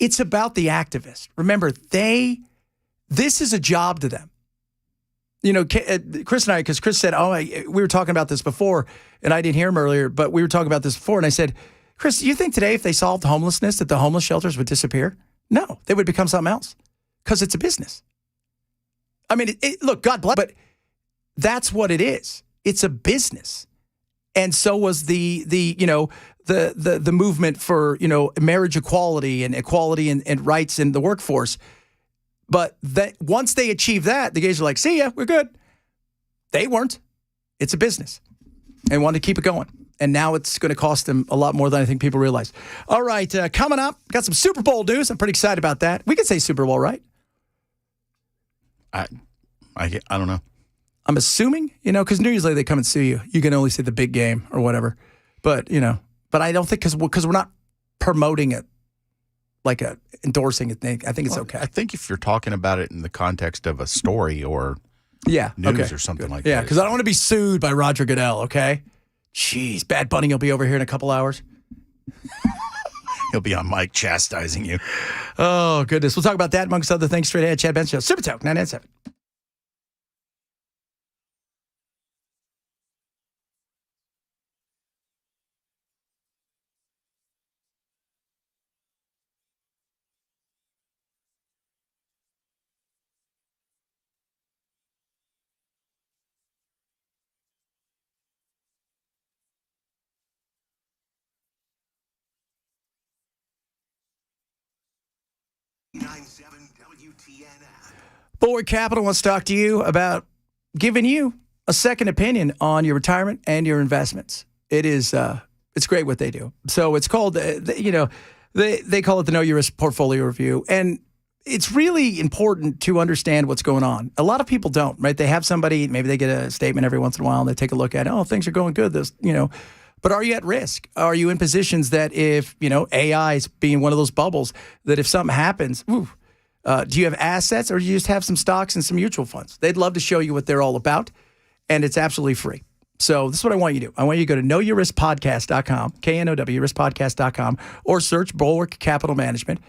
It's about the activist. Remember, this is a job to them. You know, Chris and I, because Chris said, we were talking about this before, and I didn't hear him earlier, but we were talking about this before, and I said, Chris, do you think today if they solved homelessness that the homeless shelters would disappear? No, they would become something else because it's a business. I mean, look, God bless, but that's what it is. It's a business. And so was the movement for, marriage equality and equality and rights in the workforce. But that once they achieve that, the gays are like, see ya, we're good. They weren't. It's a business. And wanted to keep it going. And now it's going to cost them a lot more than I think people realize. All right, coming up, got some Super Bowl news. I'm pretty excited about that. We can say Super Bowl, right? I don't know. I'm assuming, because usually they come and sue you. You can only say the big game or whatever. But, but I don't think because we're not promoting it, like endorsing it. I think it's okay. I think if you're talking about it in the context of a story or news or something like that. Yeah, because I don't want to be sued by Roger Goodell, okay? Jeez, Bad Bunny will be over here in a couple hours. He'll be on mic chastising you. Oh, goodness. We'll talk about that amongst other things straight ahead. Chad Benson Show. Super Talk 997. Bulwark Capital wants to talk to you about giving you a second opinion on your retirement and your investments. It's great what they do. So it's called, they call it the Know Your Risk Portfolio Review. And it's really important to understand what's going on. A lot of people don't, right? They have somebody, maybe they get a statement every once in a while and they take a look at, things are going good. But are you at risk? Are you in positions that if, AI is being one of those bubbles, that if something happens, do you have assets or do you just have some stocks and some mutual funds? They'd love to show you what they're all about, and it's absolutely free. So this is what I want you to do. I want you to go to knowyourriskpodcast.com, KNOW, riskpodcast.com, or search Bulwark Capital Management.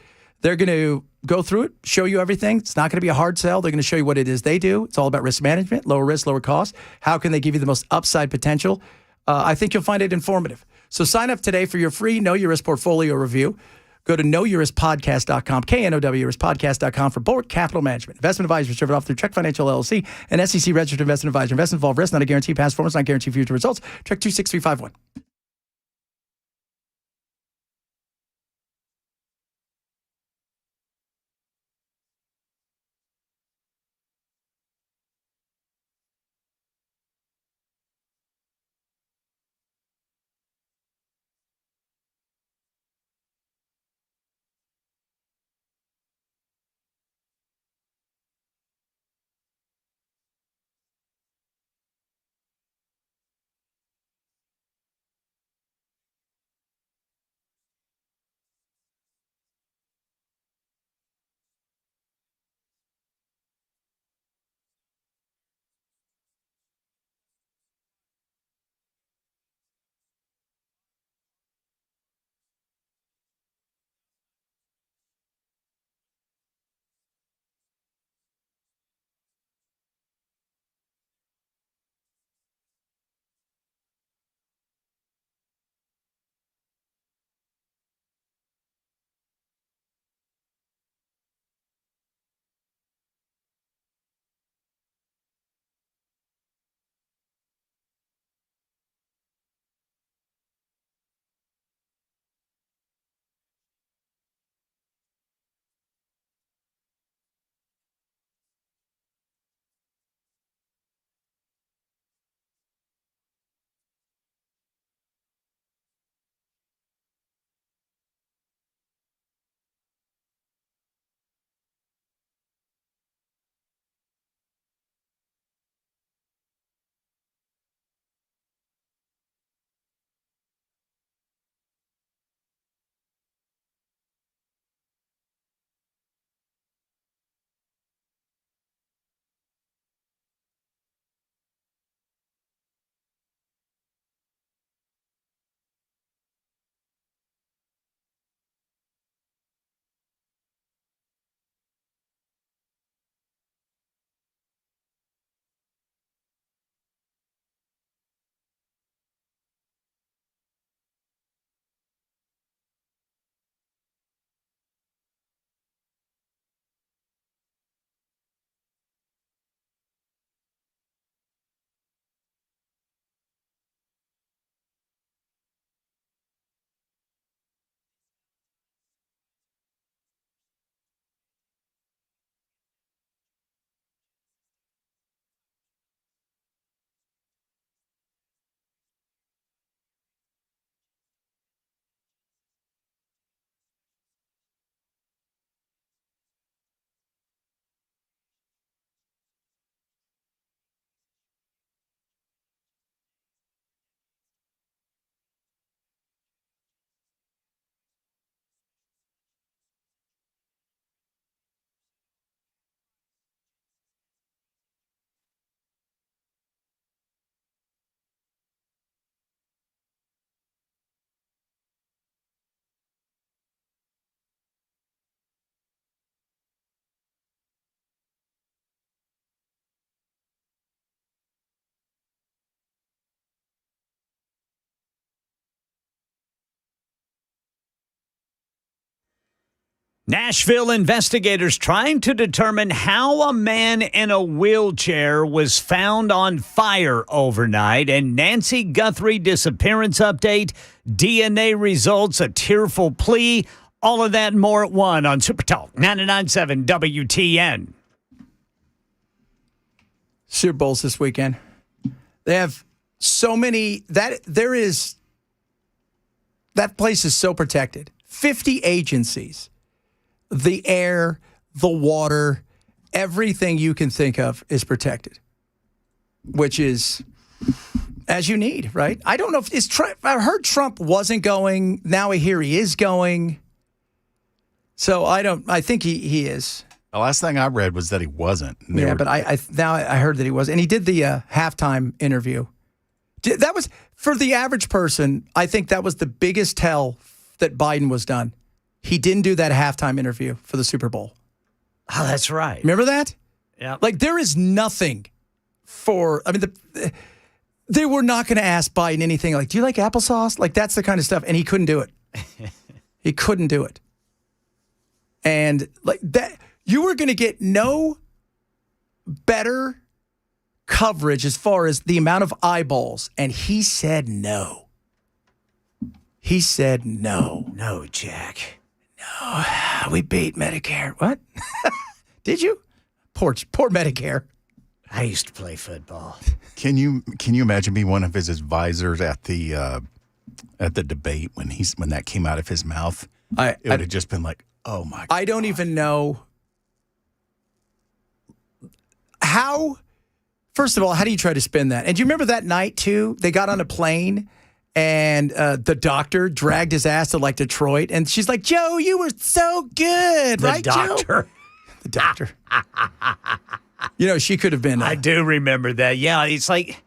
They're going to go through it, show you everything. It's not going to be a hard sell. They're going to show you what it is they do. It's all about risk management, lower risk, lower cost. How can they give you the most upside potential? I think you'll find it informative. So sign up today for your free Know Your Risk Portfolio Review. Go to knowyourriskpodcast.com, KNOW, riskpodcast.com for Bulwark Capital Management. Investment advisors served off through Trek Financial LLC, an SEC registered investment advisor. Investment involved risk, not a guarantee past performance, not guarantee future results. Trek 26351. Nashville investigators trying to determine how a man in a wheelchair was found on fire overnight. And Nancy Guthrie disappearance update, DNA results, a tearful plea. All of that and more at 1 on Super Talk 99.7 WTN. Super Bowls this weekend. They have so many that place is so protected. 50 agencies. The air, the water, everything you can think of is protected, which is as you need, right? I don't know if it's Trump. I heard Trump wasn't going. Now I hear he is going. So I think he is. The last thing I read was that he wasn't. Yeah, but I heard that he was. And he did the halftime interview. That was, for the average person, I think that was the biggest tell that Biden was done. He didn't do that halftime interview for the Super Bowl. Oh, that's right. Remember that? Yeah. Like, there is nothing they were not going to ask Biden anything like, do you like applesauce? Like, that's the kind of stuff. And he couldn't do it. He couldn't do it. And like that, you were going to get no better coverage as far as the amount of eyeballs. And he said no. He said no. No, Jack. No, we beat Medicare. What? Did you? Poor Medicare. I used to play football. Can you imagine being one of his advisors at the debate when that came out of his mouth? It would have just been like, oh my God. I don't even know how. First of all, how do you try to spin that? And do you remember that night too? They got on a plane. And the doctor dragged his ass to like Detroit. And she's like, Joe, you were so good. Right, Joe? The doctor. She could have been. I do remember that. Yeah, it's like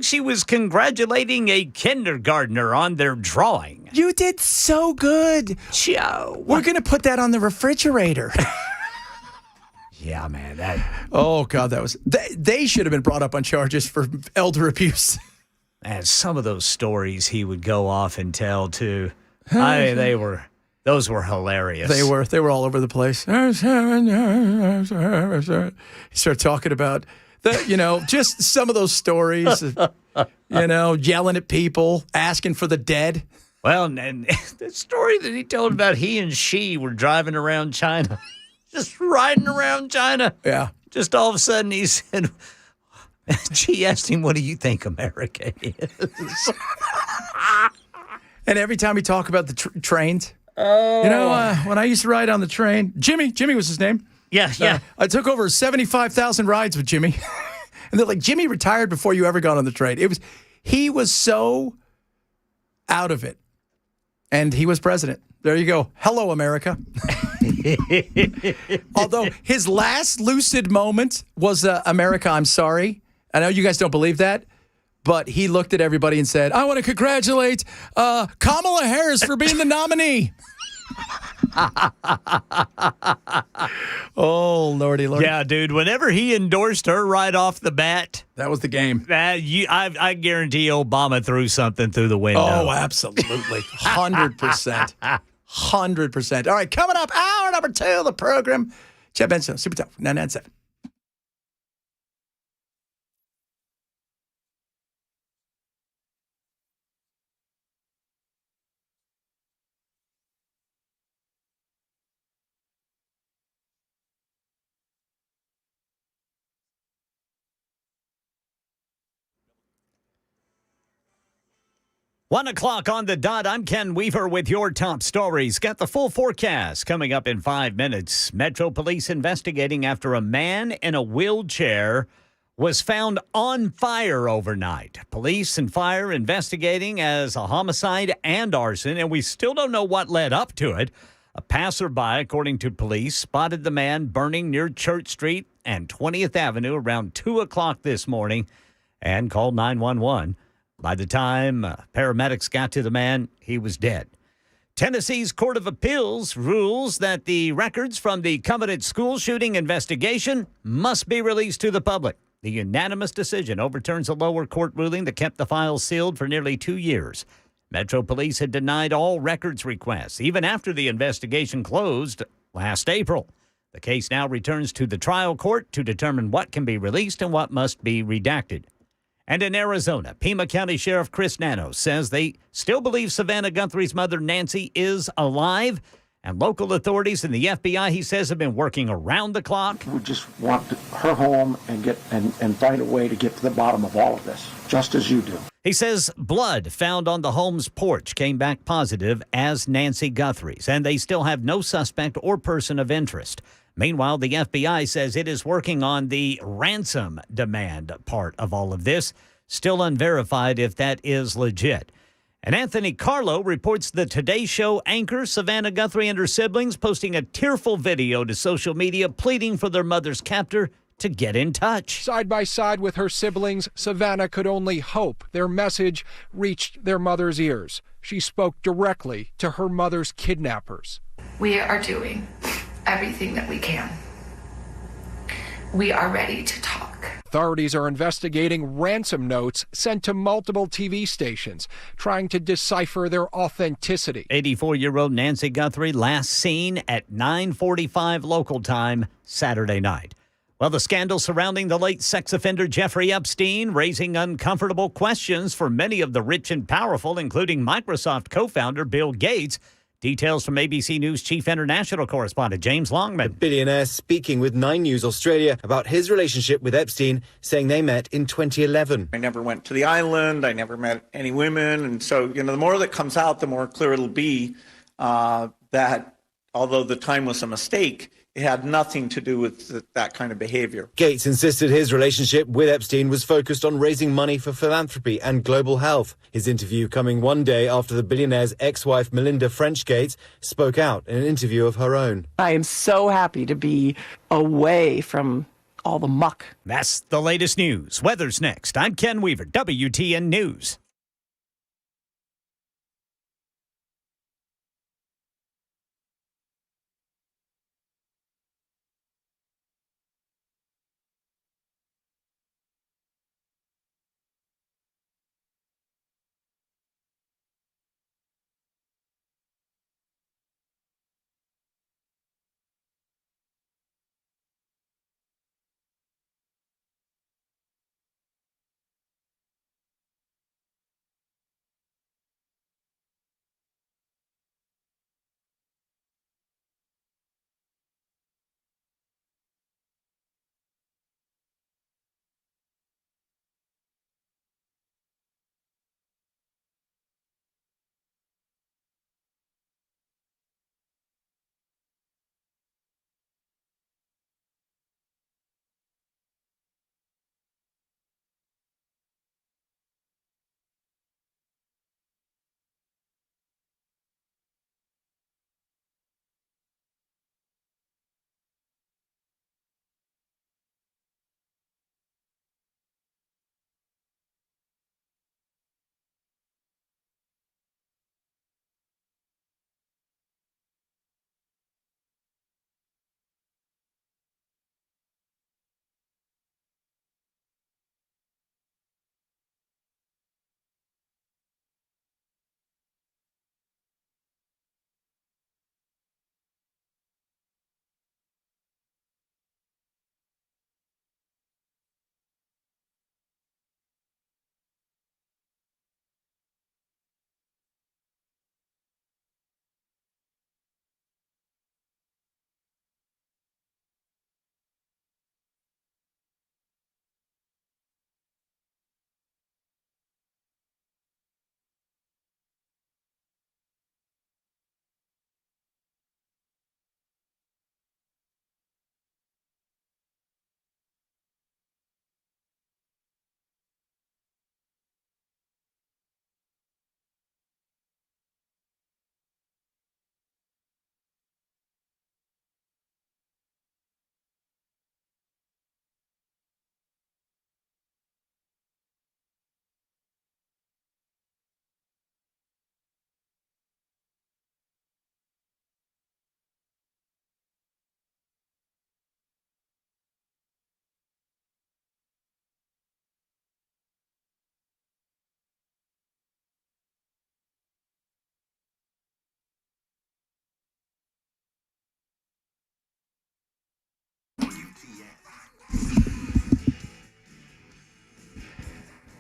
she was congratulating a kindergartner on their drawing. You did so good. Joe. We're going to put that on the refrigerator. Yeah, man. Oh, God, that was. They should have been brought up on charges for elder abuse. And some of those stories he would go off and tell too. Those were hilarious. They were all over the place. He started talking about just some of those stories, yelling at people, asking for the dead. Well, and the story that he told about he and she were driving around China, just riding around China. Yeah. Just all of a sudden he said, she asked him, what do you think America is? And every time we talk about the trains, when I used to ride on the train, Jimmy was his name. Yeah. I took over 75,000 rides with Jimmy. And they're like, Jimmy retired before you ever got on the train. He was so out of it. And he was president. There you go. Hello, America. Although his last lucid moment was America, I'm sorry. I know you guys don't believe that, but he looked at everybody and said, I want to congratulate Kamala Harris for being the nominee. Oh, Lordy. Yeah, dude, whenever he endorsed her right off the bat. That was the game. I guarantee Obama threw something through the window. Oh, absolutely. 100%. 100%. All right, coming up, hour number 2 of the program. Chad Benson, Super Talk 997. One o'clock on the dot. I'm Ken Weaver with your top stories. Got the full forecast coming up in 5 minutes. Metro Police investigating after a man in a wheelchair was found on fire overnight. Police and fire investigating as a homicide and arson, and we still don't know what led up to it. A passerby, according to police, spotted the man burning near Church Street and 20th Avenue around 2 o'clock this morning and called 911. By the time paramedics got to the man, he was dead. Tennessee's Court of Appeals rules that the records from the Covenant school shooting investigation must be released to the public. The unanimous decision overturns a lower court ruling that kept the files sealed for nearly 2 years. Metro Police had denied all records requests, even after the investigation closed last April. The case now returns to the trial court to determine what can be released and what must be redacted. And in Arizona, Pima County Sheriff Chris Nano says they still believe Savannah Guthrie's mother, Nancy, is alive. And local authorities and the FBI, he says, have been working around the clock. We just want her home and find a way to get to the bottom of all of this, just as you do. He says blood found on the home's porch came back positive as Nancy Guthrie's, and they still have no suspect or person of interest. Meanwhile, the FBI says it is working on the ransom demand part of all of this. Still unverified if that is legit. And Anthony Carlo reports the Today Show anchor Savannah Guthrie and her siblings posting a tearful video to social media pleading for their mother's captor to get in touch. Side by side with her siblings, Savannah could only hope their message reached their mother's ears. She spoke directly to her mother's kidnappers. We are doing everything that we can. We are ready to talk. Authorities are investigating ransom notes sent to multiple TV stations, trying to decipher their authenticity. 84-year-old Nancy Guthrie last seen at 9:45 local time Saturday night. Well, the scandal surrounding the late sex offender Jeffrey Epstein raising uncomfortable questions for many of the rich and powerful, including Microsoft co-founder Bill Gates. Details from ABC News chief international correspondent James Longman. The billionaire speaking with 9 News Australia about his relationship with Epstein, saying they met in 2011. I never went to the island. I never met any women. And so, the more that comes out, the more clear it'll be that although the time was a mistake, it had nothing to do with that kind of behavior. Gates insisted his relationship with Epstein was focused on raising money for philanthropy and global health. His interview coming one day after the billionaire's ex-wife Melinda French Gates spoke out in an interview of her own. I am so happy to be away from all the muck. That's the latest news. Weather's next. I'm Ken Weaver, WTN News.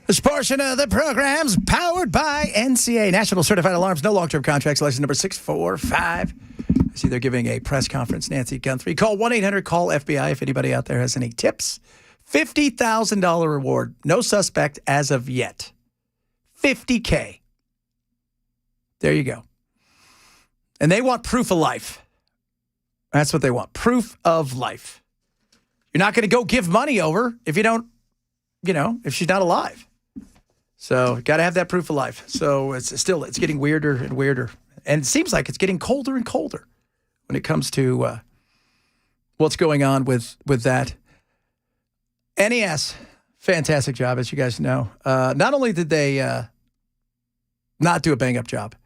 This portion of the program's powered by NCA, National Certified Alarms, no long-term contracts, license number 645. I see they're giving a press conference, Nancy Guthrie. Call 1-800-CALL-FBI if anybody out there has any tips. $50,000 reward. No suspect as of yet. $50K. There you go. And they want proof of life. That's what they want. Proof of life. You're not going to go give money over if you don't, if she's not alive. So got to have that proof of life. So it's getting weirder and weirder. And it seems like it's getting colder and colder when it comes to what's going on with that. NES, fantastic job, as you guys know. Not only did they not do a bang-up job,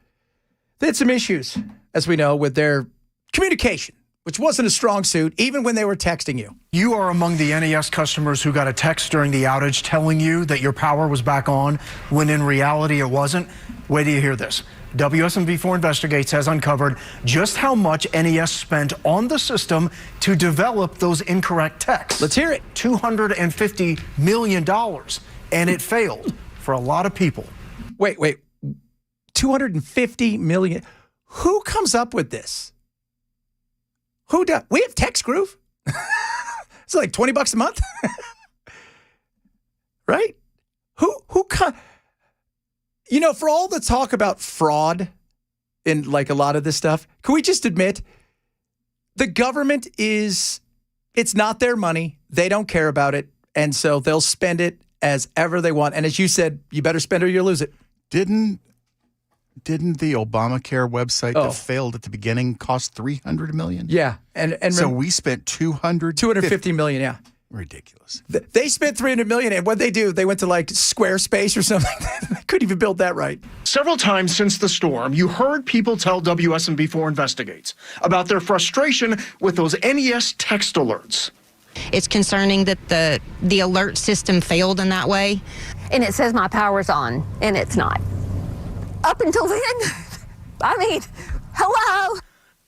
they had some issues, as we know, with their communication, which wasn't a strong suit, even when they were texting you. You are among the NES customers who got a text during the outage telling you that your power was back on, when in reality it wasn't. Wait till you hear this. WSMV4 Investigates has uncovered just how much NES spent on the system to develop those incorrect texts. Let's hear it. $250 million, and it failed for a lot of people. Wait. $250 million. Who comes up with this? Who does? We have Text Groove. It's like $20 a month, right? Who? For all the talk about fraud in like a lot of this stuff, can we just admit the government it's not their money. They don't care about it, and so they'll spend it as ever they want. And as you said, you better spend or you lose it. Didn't the Obamacare website that failed at the beginning cost $300 million? Yeah, and so we spent $250 million. Yeah, ridiculous. They spent $300 million, and what they do? They went to like Squarespace or something. They couldn't even build that right. Several times since the storm, you heard people tell WSMV4 Investigates about their frustration with those NES text alerts. It's concerning that the alert system failed in that way. And it says my power's on, and it's not. Up until then, hello?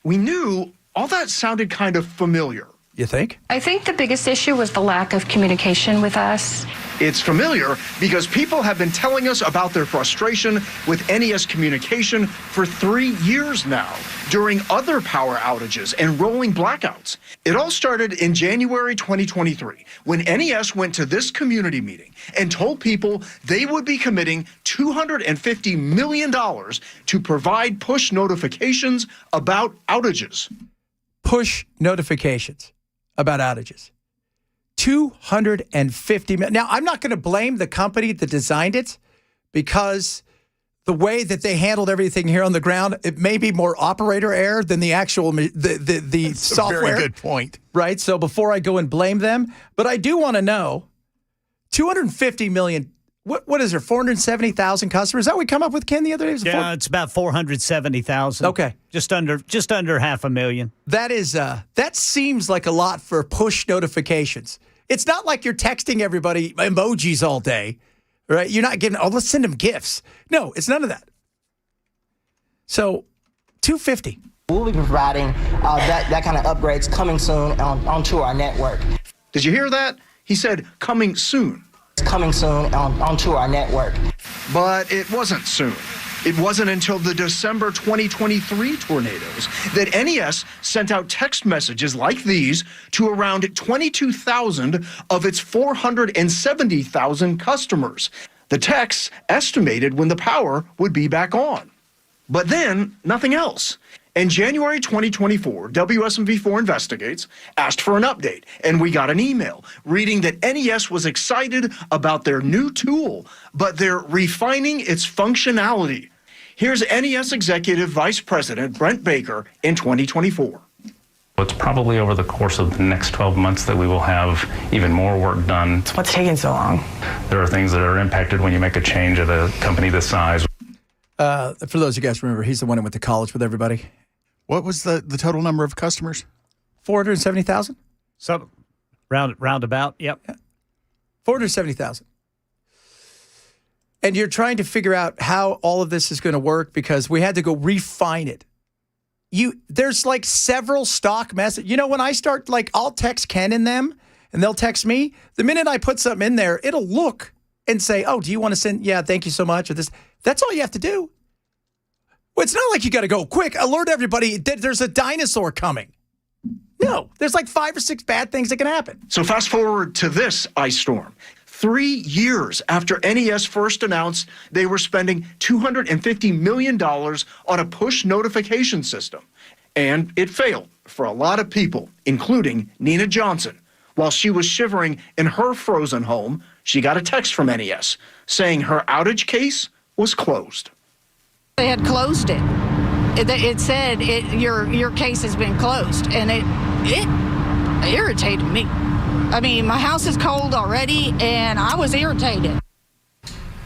We knew all that sounded kind of familiar. You think? I think the biggest issue was the lack of communication with us. It's familiar because people have been telling us about their frustration with NES communication for 3 years now, during other power outages and rolling blackouts. It all started in January 2023, when NES went to this community meeting and told people they would be committing $250 million to provide push notifications about outages. Push notifications about outages. $250 million. Now, I'm not going to blame the company that designed it, because the way that they handled everything here on the ground, it may be more operator error than the actual the software. A very good point. Right? So before I go and blame them, but I do want to know, $250 million, what is there, 470,000 customers? Is that what we come up with, Ken, the other day? It's about 470,000. Okay. Just under 500,000. That seems like a lot for push notifications. It's not like you're texting everybody emojis all day, right? You're not getting, let's send them GIFs. No, it's none of that. So, $250. We'll be providing that kind of upgrades coming soon onto our network. Did you hear that? He said coming soon. It's coming soon onto our network. But it wasn't soon. It wasn't until the December 2023 tornadoes that NES sent out text messages like these to around 22,000 of its 470,000 customers. The texts estimated when the power would be back on. But then, nothing else. In January 2024, WSMV4 Investigates asked for an update, and we got an email reading that NES was excited about their new tool, but they're refining its functionality. Here's NES Executive Vice President Brent Baker in 2024. It's probably over the course of the next 12 months that we will have even more work done. What's taking so long? There are things that are impacted when you make a change at a company this size. For those of you guys remember, he's the one who went to college with everybody. What was the total number of customers? 470,000? So roundabout, yep. Yeah. 470,000. And you're trying to figure out how all of this is going to work, because we had to go refine it. There's like several stock messages. When I start, I'll text Ken in them, and they'll text me. The minute I put something in there, it'll look and say, oh, do you want to send? Yeah, thank you so much. Or this. That's all you have to do. Well, it's not like you got to go quick. Alert everybody that there's a dinosaur coming. No, there's like 5 or 6 bad things that can happen. So fast forward to this ice storm. 3 years after NES first announced they were spending $250 million on a push notification system. And it failed for a lot of people, including Nina Johnson. While she was shivering in her frozen home, she got a text from NES saying her outage case was closed. They had closed it. It said your case has been closed, and it irritated me. I mean, my house is cold already, and I was irritated.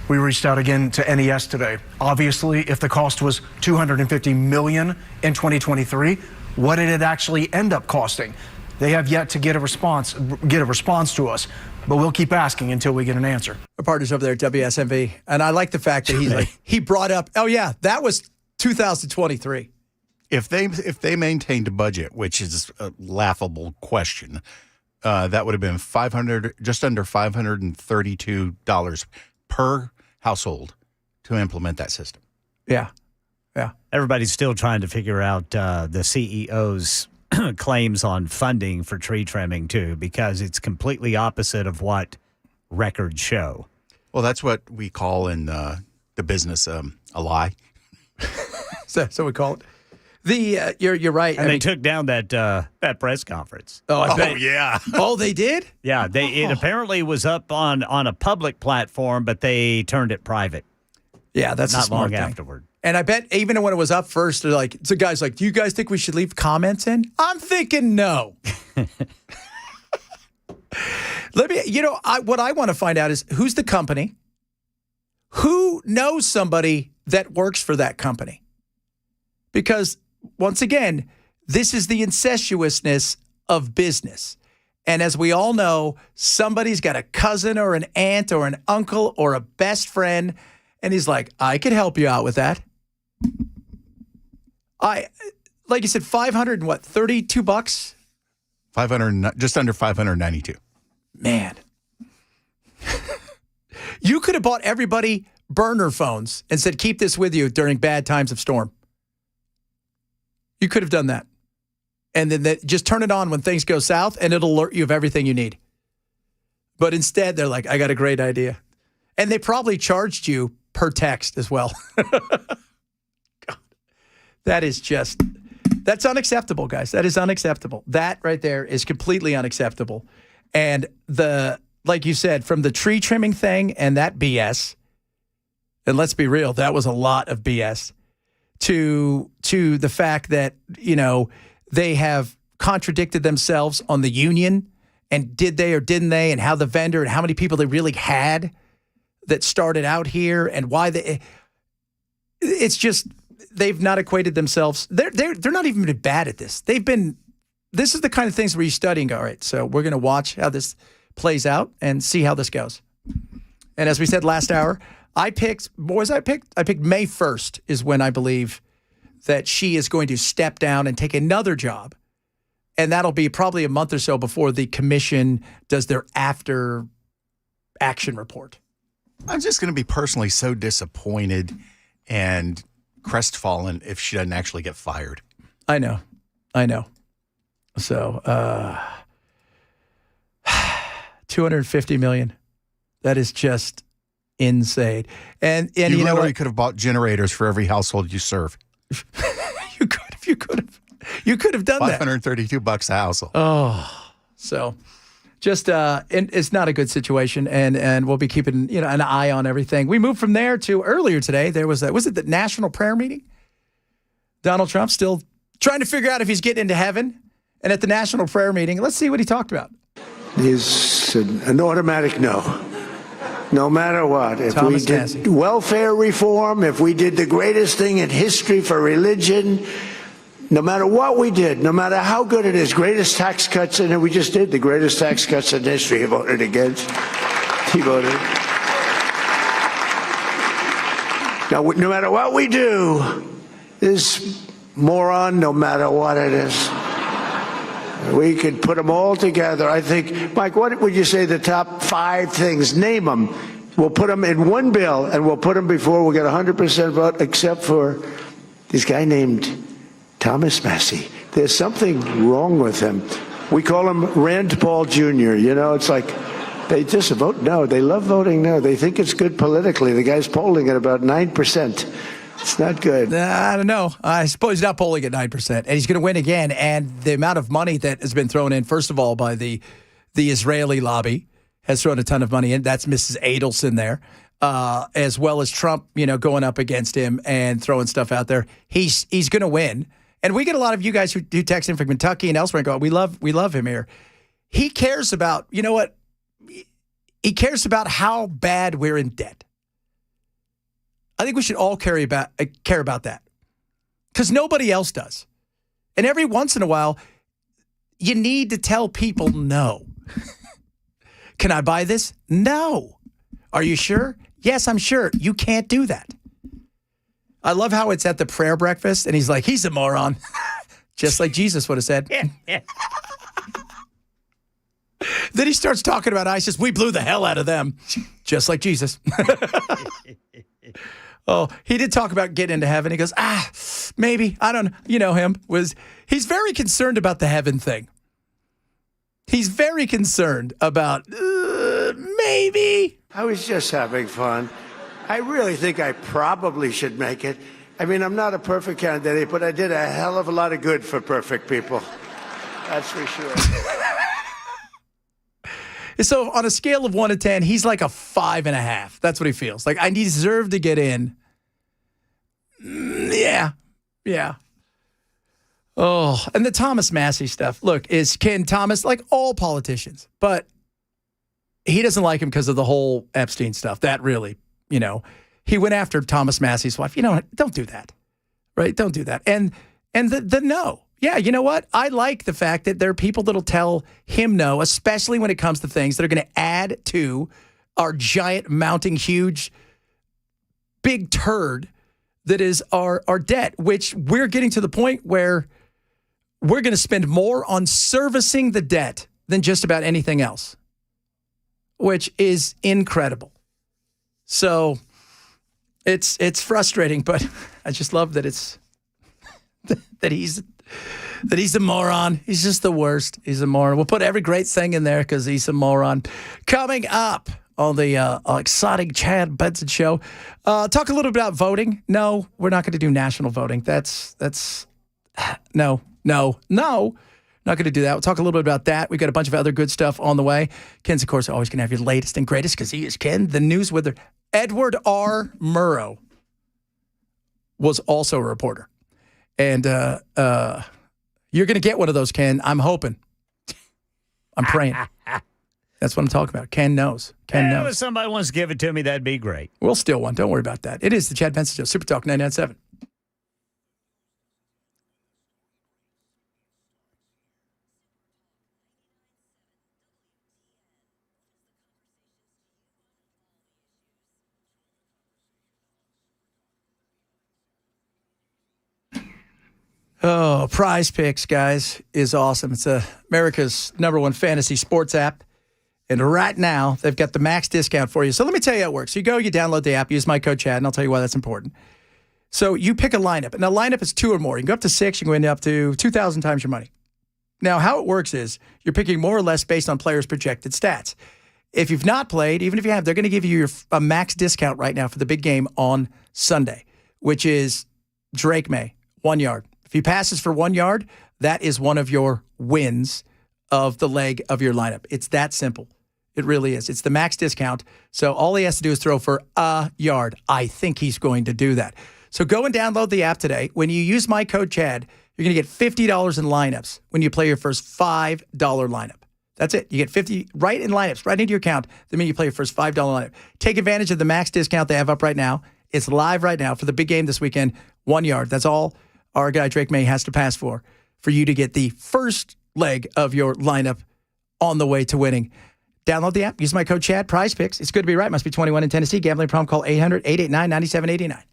We reached out again to NES today. Obviously, if the cost was $250 million in 2023, what did it actually end up costing? They have yet to get a response to us, but we'll keep asking until we get an answer. Our partners over there at WSMV, and I like the fact that he brought up, oh yeah, that was 2023. If they maintained a budget, which is a laughable question, that would have been just under $532 per household to implement that system. Yeah. Everybody's still trying to figure out the CEO's claims on funding for tree trimming, too, because it's completely opposite of what records show. Well, that's what we call in the business a lie. So we call it. You're right. And they took down that press conference. Oh, yeah. Oh, they did? Yeah, it apparently was up on a public platform, but they turned it private. Yeah, that's not a smart long thing. afterward. And I bet even when it was up first, they're like, the guy's like, do you guys think we should leave comments in? I'm thinking no. What I want to find out is who's the company, who knows somebody that works for that company. Because once again, this is the incestuousness of business. And as we all know, somebody's got a cousin or an aunt or an uncle or a best friend, and he's like, I could help you out with that. Like you said, $532? 500, just under 592. Man. You could have bought everybody burner phones and said, keep this with you during bad times of storm. You could have done that. And then just turn it on when things go south, and it'll alert you of everything you need. But instead, they're like, I got a great idea. And they probably charged you per text as well. God, that's unacceptable, guys. That is unacceptable. That right there is completely unacceptable. And like you said, from the tree trimming thing and that BS, and let's be real, that was a lot of BS, to the fact that, they have contradicted themselves on the union and did they or didn't they, and how the vendor and how many people they really had that started out here and why it's just, they've not equated themselves. They're not even been bad at this. This is the kind of things where you're studying. All right, so we're going to watch how this plays out and see how this goes. And as we said last hour, I picked May 1st is when I believe that she is going to step down and take another job. And that'll be probably a month or so before the commission does their after action report. I'm just going to be personally so disappointed and crestfallen if she doesn't actually get fired. I know. So, $250 million. That is just insane. And you know literally what? could have bought generators for every household you serve. You could have done that. $532 a household. Oh, so just it's not a good situation, and we'll be keeping an eye on everything. We moved from there to earlier today. There was it the national prayer meeting? Donald Trump still trying to figure out if he's getting into heaven. And at the national prayer meeting, let's see what he talked about. Is an automatic no. No matter what. If we did welfare reform, if we did the greatest thing in history for religion, no matter what we did, no matter how good it is, greatest tax cuts, and we just did the greatest tax cuts in history, he voted against. He voted. Now, no matter what we do, this moron, no matter what it is, we could put them all together. I think, Mike, what would you say the top 5 things? Name them. we'll put them in one bill, and we'll put them before we'll get 100% vote, except for this guy named Thomas Massey. There's something wrong with him. We call him Rand Paul Jr. You know, it's like they just vote no. They love voting no. They think it's good politically. The guy's polling at about 9%. It's not good. I don't know. I suppose he's not polling at 9%, and he's going to win again. And the amount of money that has been thrown in, first of all, by the Israeli lobby, has thrown a ton of money in. That's Mrs. Adelson there, as well as Trump, going up against him and throwing stuff out there. He's going to win. And we get a lot of you guys who do text in from Kentucky and elsewhere and go, we love him here. He cares about, you know what? He cares about how bad we're in debt. I think we should all care about that because nobody else does. And every once in a while, you need to tell people no. Can I buy this? No. Are you sure? Yes, I'm sure. You can't do that. I love how it's at the prayer breakfast, and he's like, he's a moron. Just like Jesus would have said. Then he starts talking about ISIS. We blew the hell out of them. Just like Jesus. Oh, he did talk about getting into heaven. He goes, maybe. I don't know. You know him. He's very concerned about the heaven thing. He's very concerned about maybe. I was just having fun. I really think I probably should make it. I mean, I'm not a perfect candidate, but I did a hell of a lot of good for perfect people. That's for sure. So on a scale of 1 to 10, he's like a 5.5. That's what he feels. Like, I deserve to get in. Yeah. Oh, and the Thomas Massey stuff. Look, is Ken Thomas, like all politicians, but he doesn't like him because of the whole Epstein stuff. That really, he went after Thomas Massey's wife. Don't do that, right? Don't do that. And the no. Yeah, you know what? I like the fact that there are people that'll tell him no, especially when it comes to things that are going to add to our giant, mounting, huge, big turd that is our debt, which we're getting to the point where we're going to spend more on servicing the debt than just about anything else, which is incredible. So it's frustrating, but I just love that that he's a moron. He's just the worst. He's a moron. We'll put every great thing in there because he's a moron. Coming up on the exciting Chad Benson Show, talk a little bit about voting. No, we're not going to do national voting. That's no. Not going to do that. We'll talk a little bit about that. We've got a bunch of other good stuff on the way. Ken's, of course, always going to have your latest and greatest because he is Ken, the news wither. Edward R. Murrow was also a reporter. And you're going to get one of those, Ken. I'm hoping. I'm praying. That's what I'm talking about. Ken knows. Ken knows. If somebody wants to give it to me, that'd be great. We'll steal one. Don't worry about that. It is the Chad Benson Show. Super Talk 99.7. Oh, Prize Picks, guys, is awesome. It's America's #1 fantasy sports app. And right now, they've got the max discount for you. So let me tell you how it works. You download the app, use my code Chad, and I'll tell you why that's important. So you pick a lineup. And a lineup is 2 or more. You can go up to 6. You can go up to 2,000 times your money. Now, how it works is you're picking more or less based on players' projected stats. If you've not played, even if you have, they're going to give you a max discount right now for the big game on Sunday, which is Drake May, 1 yard. If he passes for 1 yard, that is one of your wins of the leg of your lineup. It's that simple. It really is. It's the max discount. So all he has to do is throw for a yard. I think he's going to do that. So go and download the app today. When you use my code Chad, you're going to get $50 in lineups when you play your first $5 lineup. That's it. You get 50 right in lineups, right into your account the minute you play your first $5 lineup. Take advantage of the max discount they have up right now. It's live right now for the big game this weekend. 1 yard. That's all our guy Drake May has to pass for you to get the first leg of your lineup on the way to winning. Download the app. Use my code Chad. Prize Picks. It's good to be right. Must be 21 in Tennessee. Gambling problem. Call 800-889-9789.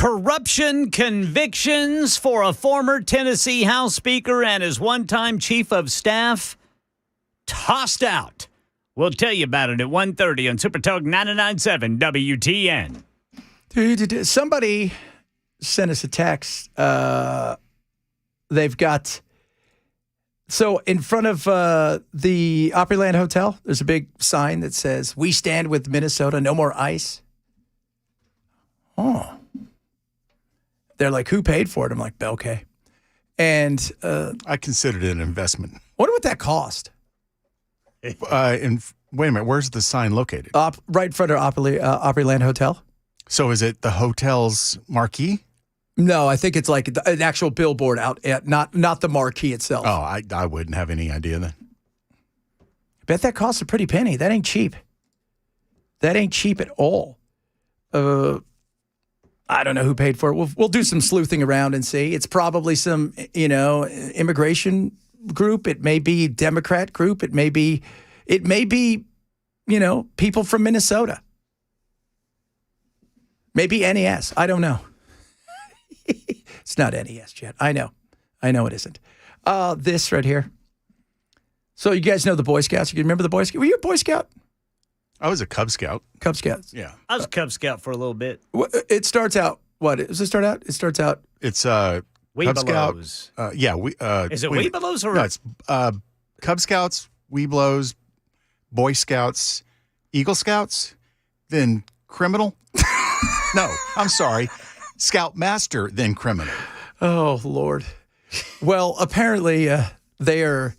Corruption convictions for a former Tennessee House Speaker and his one-time chief of staff tossed out. We'll tell you about it at 1:30 on Super Talk 99.7 WTN. Dude, somebody sent us a text. They've got... So in front of the Opryland Hotel, there's a big sign that says, "We stand with Minnesota, no more ICE." Oh. They're like, who paid for it? I'm like, okay. And I considered it an investment. Wonder what that cost. Wait a minute, where's the sign located? Right in front of Opryland Hotel. So is it the hotel's marquee? No, I think it's like an actual billboard out at not the marquee itself. Oh, I wouldn't have any idea then. I bet that costs a pretty penny. That ain't cheap. That ain't cheap at all. I don't know who paid for it. We'll do some sleuthing around and see. It's probably some, immigration group. It may be Democrat group. It may be, people from Minnesota. Maybe NES. I don't know. It's not NES yet. I know it isn't. This right here. So you guys know the Boy Scouts? You remember the Boy Scouts? Were you a Boy Scout? I was a Cub Scout. Cub Scouts. Yeah. I was a Cub Scout for a little bit. It starts out, what? Does it start out? It starts out. It's Cub Scout. Weebelows. Is it Weebelows or? No, it's Cub Scouts, Weebelows, Boy Scouts, Eagle Scouts, then Criminal. No, I'm sorry. Scoutmaster, then Criminal. Oh, Lord. Well, apparently they are...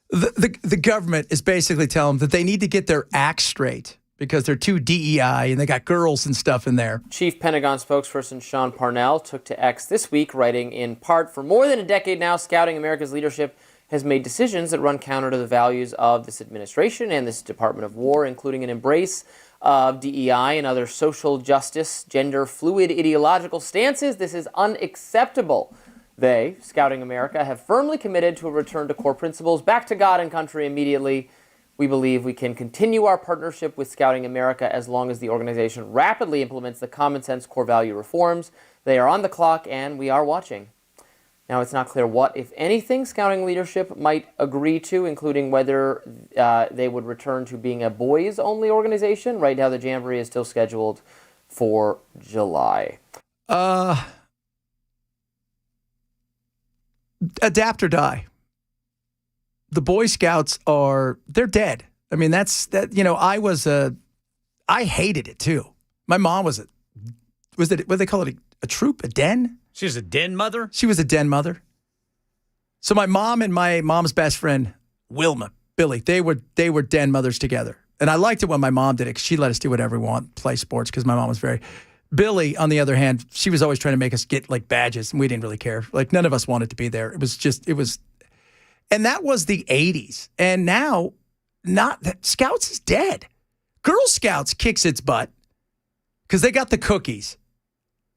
The government is basically telling them that they need to get their act straight because they're too DEI and they got girls and stuff in there. Chief Pentagon spokesperson Sean Parnell took to X this week, writing, "In part, for more than a decade now, Scouting America's leadership has made decisions that run counter to the values of this administration and this Department of War, including an embrace of DEI and other social justice, gender-fluid ideological stances. This is unacceptable. They, Scouting America, have firmly committed to a return to core principles, back to God and country immediately. We believe we can continue our partnership with Scouting America as long as the organization rapidly implements the common sense core value reforms. They are on the clock and we are watching." Now, it's not clear what, if anything, Scouting leadership might agree to, including whether they would return to being a boys-only organization. Right now, the Jamboree is still scheduled for July. Adapt or die. The Boy Scouts they're dead. I mean, I hated it too. My mom what do they call it? A troop? A den? She was a den mother? She was a den mother. So my mom and my mom's best friend, Billy, they were den mothers together. And I liked it when my mom did it because she let us do whatever we want, play sports, because my mom was very... Billy, on the other hand, she was always trying to make us get like badges, and we didn't really care. Like none of us wanted to be there. And that was the 80s. And now, Scouts is dead. Girl Scouts kicks its butt because they got the cookies.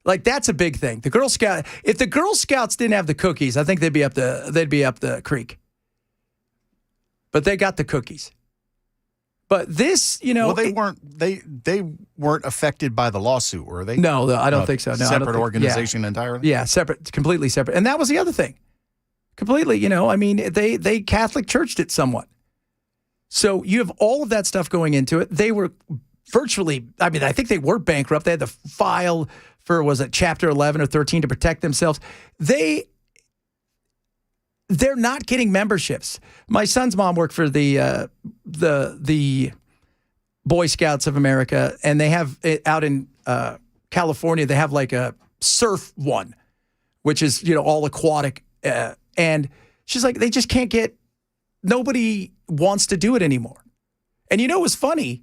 Like that's a big thing. If the Girl Scouts didn't have the cookies, I think they'd be up the creek. But they got the cookies. But this, well, they weren't affected by the lawsuit, were they? No, I don't think so. No, separate organization entirely. Yeah, separate, completely separate. And that was the other thing. Completely, they Catholic churched it somewhat. So you have all of that stuff going into it. They were virtually, I think they were bankrupt. They had to file for, was it Chapter 11 or 13 to protect themselves. They're not getting memberships. My son's mom worked for the Boy Scouts of America, and they have out in California. They have like a surf one, which is all aquatic. And she's like, they just can't get. Nobody wants to do it anymore. And it was funny.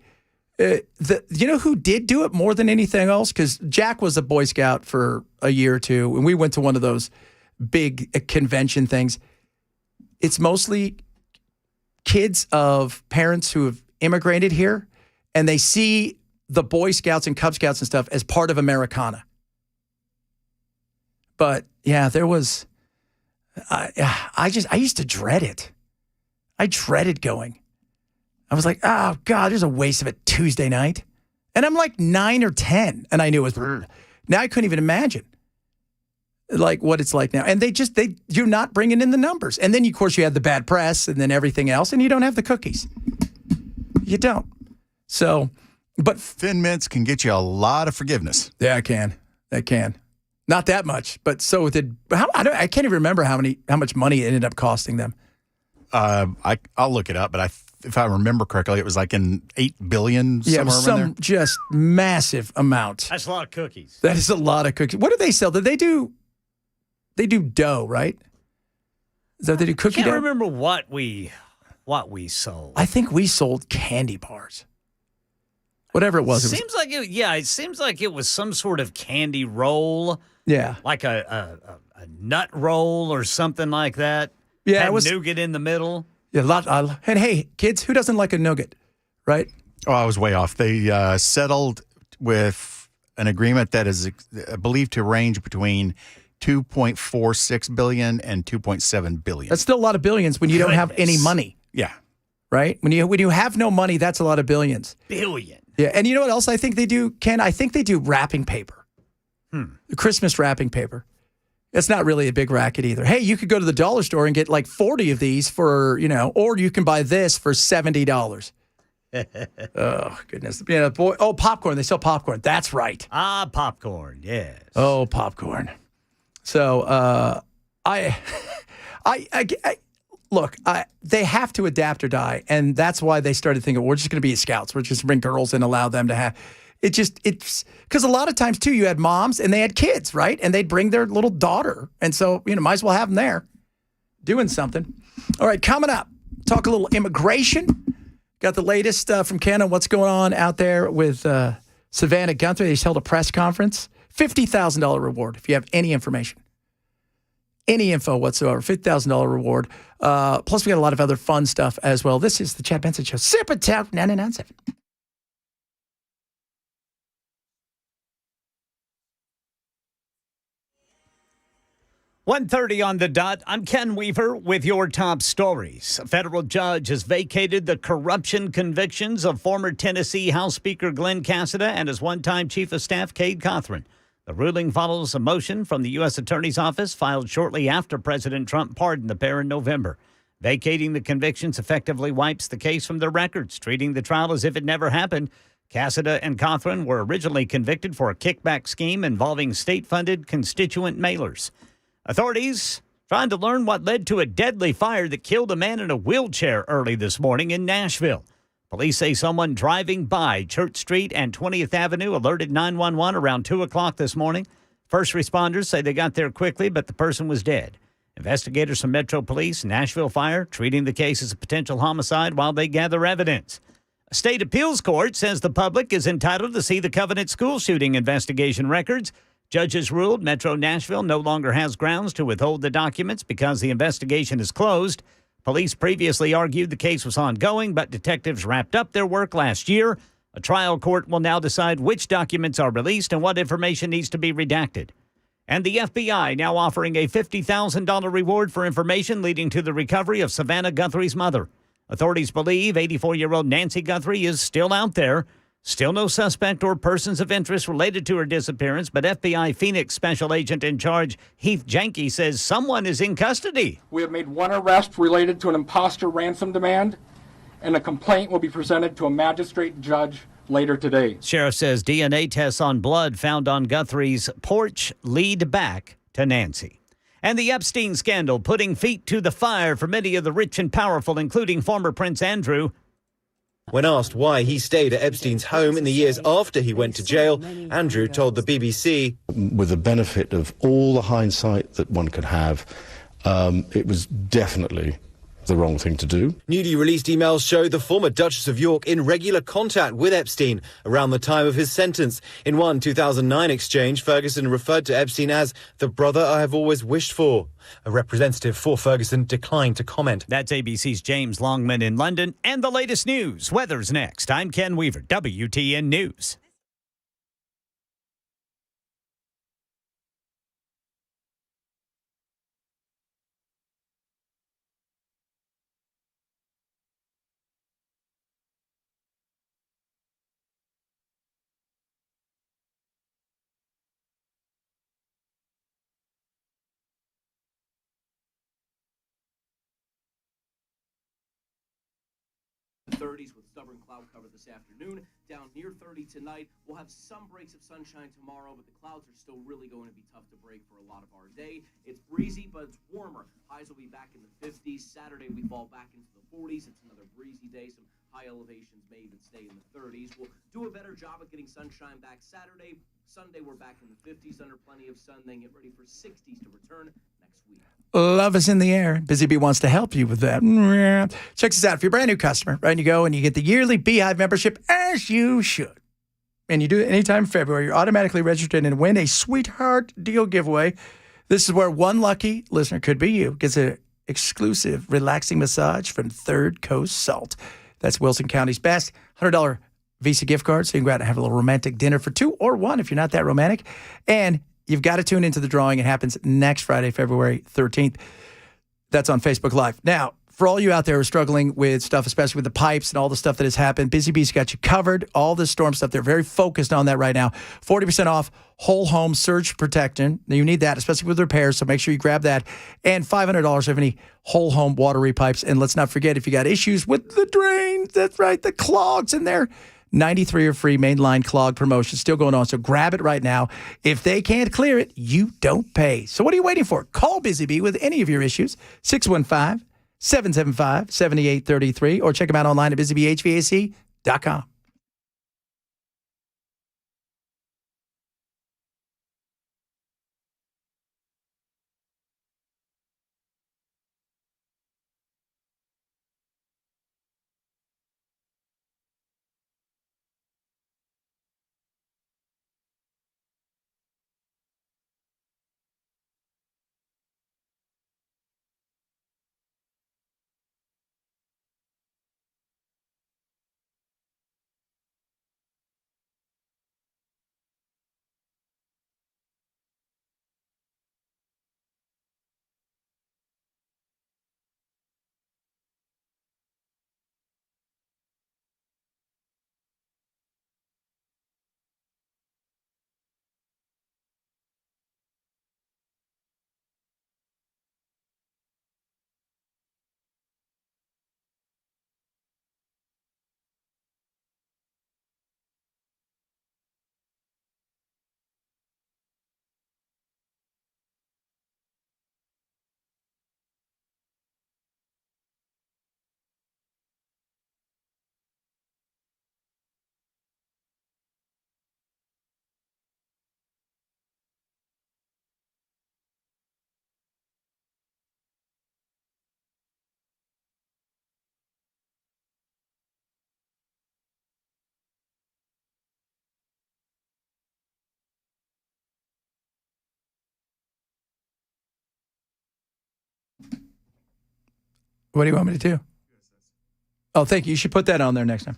Who did do it more than anything else? Because Jack was a Boy Scout for a year or two, and we went to one of those big convention things. It's mostly kids of parents who have immigrated here, and they see the Boy Scouts and Cub Scouts and stuff as part of Americana. But yeah, there was. I used to dread it. I dreaded going. I was like, oh God, there's a waste of a Tuesday night, and I'm like 9 or 10, and I knew it was. Now I couldn't even imagine like what it's like now. And you're not bringing in the numbers. And then, of course, you have the bad press and then everything else, and you don't have the cookies. You don't. So, but Thin Mints can get you a lot of forgiveness. Yeah, it can. It can. Not that much, but so did. I can't even remember how much money it ended up costing them. I'll look it up, but if I remember correctly, it was like in $8 billion. Yeah, it was somewhere around some just massive amount. That's a lot of cookies. That is a lot of cookies. What do they sell? Did they do? They do dough, right? Is that what they do? Cookie I can't dough. remember what we sold. I think we sold candy bars. Whatever it was. It seems like it was some sort of candy roll. Yeah. Like a nut roll or something like that. Yeah, Had it was nougat in the middle. Yeah, and hey, kids, who doesn't like a nougat, right? Oh, I was way off. They settled with an agreement that is believed to range between $2.46 billion and $2.7 billion. That's still a lot of billions when you don't have any money. Yeah. Right? When you have no money, that's a lot of billions. Billion. Yeah, and you know what else I think they do, Ken? I think they do wrapping paper. The Christmas wrapping paper. It's not really a big racket either. Hey, you could go to the dollar store and get like 40 of these for, or you can buy this for $70. Oh, goodness. Yeah, boy. Oh, popcorn. They sell popcorn. That's right. Popcorn. Yes. Oh, popcorn. So, look, they have to adapt or die. And that's why they started thinking, we're just going to be scouts. We're just going to bring girls and allow them to have. It's because a lot of times, too, you had moms and they had kids, right? And they'd bring their little daughter. And so, might as well have them there doing something. All right, coming up, talk a little immigration. Got the latest from Ken on what's going on out there with Savannah Guthrie. They just held a press conference. $50,000 reward if you have any information. Any info whatsoever, $50,000 reward. Plus, we got a lot of other fun stuff as well. This is the Chad Benson Show. Sip it out, 99.7. 1:30 on the dot. I'm Ken Weaver with your top stories. A federal judge has vacated the corruption convictions of former Tennessee House Speaker Glenn Cassida and his one-time Chief of Staff Cade Cothran. The ruling follows a motion from the U.S. Attorney's Office filed shortly after President Trump pardoned the pair in November. Vacating the convictions effectively wipes the case from their records, treating the trial as if it never happened. Cassida and Cothran were originally convicted for a kickback scheme involving state-funded constituent mailers. Authorities trying to learn what led to a deadly fire that killed a man in a wheelchair early this morning in Nashville. Police say someone driving by Church Street and 20th Avenue alerted 911 around 2 o'clock this morning. First responders say they got there quickly, but the person was dead. Investigators from Metro Police, Nashville Fire, treating the case as a potential homicide while they gather evidence. A state appeals court says the public is entitled to see the Covenant school shooting investigation records. Judges ruled Metro Nashville no longer has grounds to withhold the documents because the investigation is closed. Police previously argued the case was ongoing, but detectives wrapped up their work last year. A trial court will now decide which documents are released and what information needs to be redacted. And the FBI now offering a $50,000 reward for information leading to the recovery of Savannah Guthrie's mother. Authorities believe 84-year-old Nancy Guthrie is still out there. Still no suspect or persons of interest related to her disappearance, but FBI Phoenix Special Agent in charge Heath Janke says someone is in custody. We have made one arrest related to an imposter ransom demand, and a complaint will be presented to a magistrate judge later today. Sheriff says DNA tests on blood found on Guthrie's porch lead back to Nancy. And the Epstein scandal putting feet to the fire for many of the rich and powerful, including former Prince Andrew. When asked why he stayed at Epstein's home in the years after he went to jail, Andrew told the BBC, with the benefit of all the hindsight that one could have, it was definitely the wrong thing to do. Newly released emails show the former Duchess of York in regular contact with Epstein around the time of his sentence. In one 2009 exchange, Ferguson referred to Epstein as the brother I have always wished for. A representative for Ferguson declined to comment. That's ABC's James Longman in London. And the latest news. Weather's next. I'm Ken Weaver, WTN News. 30s with stubborn cloud cover this afternoon. Down near 30 tonight. We'll have some breaks of sunshine tomorrow, but the clouds are still really going to be tough to break for a lot of our day. It's breezy, but it's warmer. Highs will be back in the 50s. Saturday, we fall back into the 40s. It's another breezy day. Some high elevations may even stay in the 30s. We'll do a better job of getting sunshine back Saturday. Sunday, we're back in the 50s under plenty of sun. Then get ready for 60s to return next week. Love is in the air. Busy Bee wants to help you with that. Check this out. If you're a brand new customer, right, and you go and you get the yearly Beehive membership, as you should, and you do it anytime in February, you're automatically registered and win a Sweetheart Deal giveaway. This is where one lucky listener, could be you, gets an exclusive relaxing massage from Third Coast Salt. That's Wilson County's best. $100 Visa gift card, so you can go out and have a little romantic dinner for two or one if you're not that romantic. And you've got to tune into the drawing. It happens next Friday, February 13th. That's on Facebook Live. Now, for all you out there who are struggling with stuff, especially with the pipes and all the stuff that has happened, Busy Bee's got you covered. All this storm stuff, they're very focused on that right now. 40% off whole home surge protection. Now, you need that, especially with repairs, so make sure you grab that. And $500 of any whole home water repipes. And let's not forget, if you got issues with the drains, that's right, the clogs in there, 93 are free mainline clog promotion still going on. So grab it right now. If they can't clear it, you don't pay. So what are you waiting for? Call Busy Bee with any of your issues. 615-775-7833 or check them out online at busybeehvac.com. What do you want me to do? Oh, thank you. You should put that on there next time.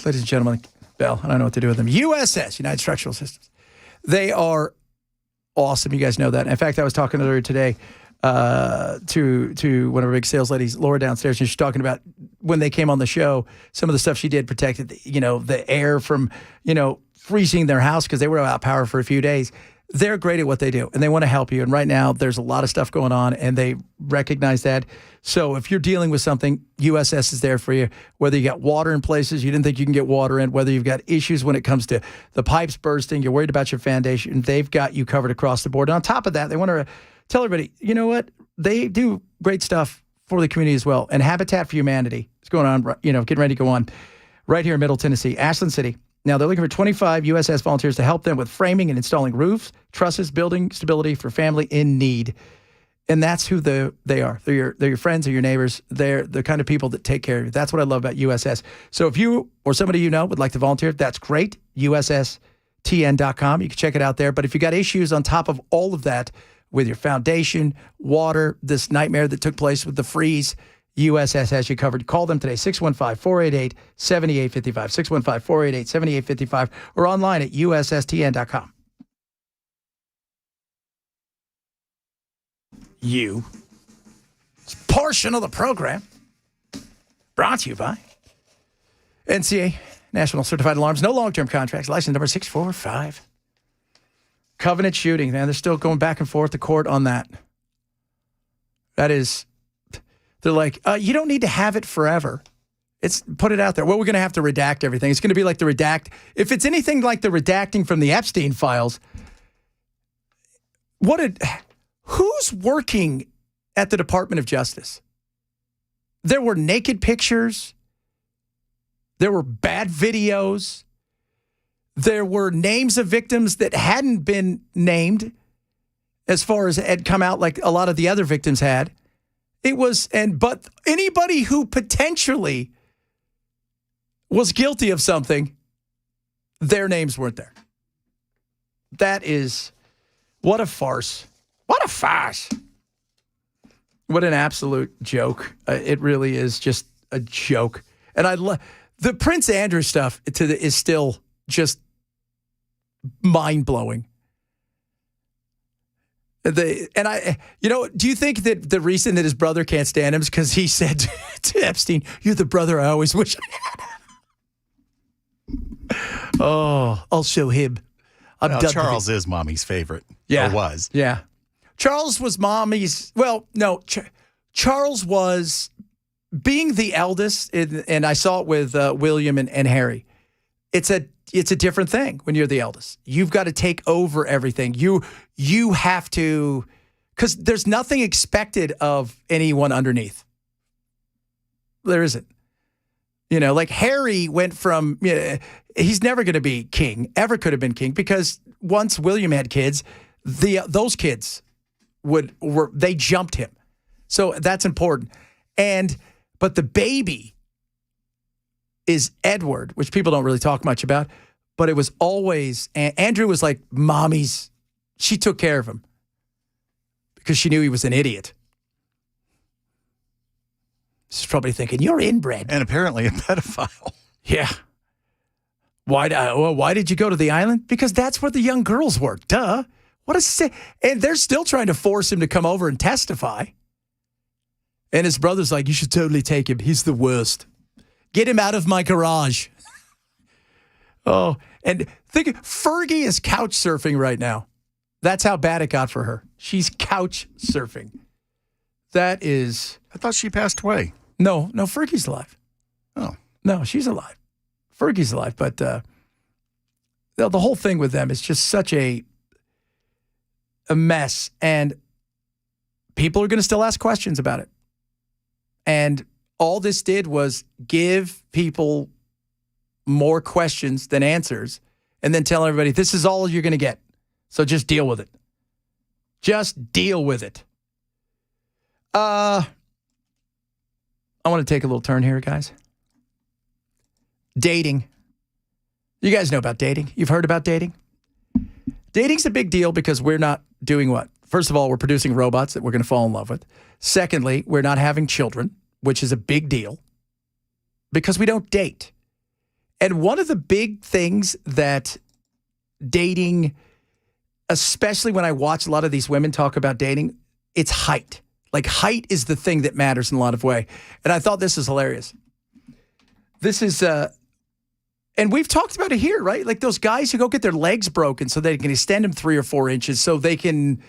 Ladies and gentlemen, Bell, I don't know what to do with them. USS, United Structural Systems. They are awesome. You guys know that. In fact, I was talking earlier today to one of our big sales ladies, Laura, downstairs, and she's talking about when they came on the show, some of the stuff she did protected, the air from, freezing their house because they were without power for a few days. They're great at what they do, and they want to help you. And right now, there's a lot of stuff going on, and they recognize that. So if you're dealing with something, USS is there for you. Whether you got water in places you didn't think you can get water in, whether you've got issues when it comes to the pipes bursting, you're worried about your foundation, they've got you covered across the board. And on top of that, they want to tell everybody, you know what? They do great stuff for the community as well. And Habitat for Humanity is going on, getting ready to go on right here in Middle Tennessee, Ashland City. Now, they're looking for 25 USS volunteers to help them with framing and installing roofs, trusses, building stability for family in need. And that's who they are. They're your friends or your neighbors. They're the kind of people that take care of you. That's what I love about USS. So if you or somebody you know would like to volunteer, that's great. USSTN.com. You can check it out there. But if you got issues on top of all of that with your foundation, water, this nightmare that took place with the freeze, USS has you covered. Call them today, 615-488-7855, 615-488-7855, or online at USSTN.com. It's a portion of the program brought to you by NCA, National Certified Alarms, no long-term contracts, license number 645. Covenant shooting, man, they're still going back and forth to court on that. That is... They're like, you don't need to have it forever. It's put it out there. Well, we're going to have to redact everything. It's going to be like the redact. If it's anything like the redacting from the Epstein files, who's working at the Department of Justice? There were naked pictures. There were bad videos. There were names of victims that hadn't been named as far as had come out like a lot of the other victims had. But anybody who potentially was guilty of something, their names weren't there. That is, what a farce. What a farce. What an absolute joke. It really is just a joke. And I love the Prince Andrew stuff is still just mind-blowing. Do you think that the reason that his brother can't stand him is because he said to Epstein, "You're the brother I always wish I had"? Oh, I'll show him. Charles is mommy's favorite. Yeah. Or was. Yeah. Charles was mommy's. Well, no. Charles was being the eldest, and I saw it with William and Harry. It's a different thing when you're the eldest. You've got to take over everything. You have to, because there's nothing expected of anyone underneath. There isn't. Like Harry went from, he's never going to be king, ever could have been king, because once William had kids, those kids they jumped him. So that's important. But the baby is Edward, which people don't really talk much about, but it was always, Andrew was like mommy's, she took care of him because she knew he was an idiot. She's probably thinking, you're inbred. And apparently a pedophile. Yeah. Why did you go to the island? Because that's where the young girls were. Duh. And they're still trying to force him to come over and testify. And his brother's like, you should totally take him. He's the worst. Get him out of my garage. Oh, and Fergie is couch surfing right now. That's how bad it got for her. She's couch surfing. That is... I thought she passed away. No, Fergie's alive. Oh. No, she's alive. Fergie's alive. But the whole thing with them is just such a mess. And people are going to still ask questions about it. And all this did was give people more questions than answers and then tell everybody, this is all you're going to get. So just deal with it. Just deal with it. I want to take a little turn here, guys. Dating. You guys know about dating. You've heard about dating. Dating's a big deal because we're not doing what? First of all, we're producing robots that we're going to fall in love with. Secondly, we're not having children, which is a big deal because we don't date. And one of the big things that dating, especially when I watch a lot of these women talk about dating, it's height. Like height is the thing that matters in a lot of ways. And I thought this is hilarious. This is, and we've talked about it here, right? Like those guys who go get their legs broken so they can extend them 3 or 4 inches so they can,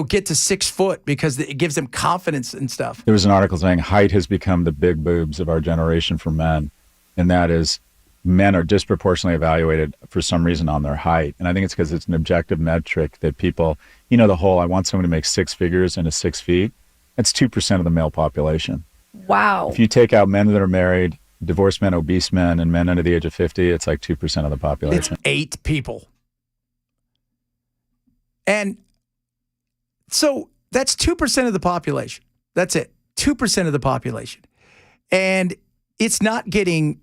get to 6 foot because it gives them confidence and stuff. There was an article saying height has become the big boobs of our generation for men. And that is men are disproportionately evaluated for some reason on their height. And I think it's because it's an objective metric that people, the whole, I want someone to make 6 figures and is 6 feet. That's 2% of the male population. Wow. If you take out men that are married, divorced men, obese men, and men under the age of 50, it's like 2% of the population. It's 8 people. And so that's 2% of the population. That's it. 2% of the population. And it's not getting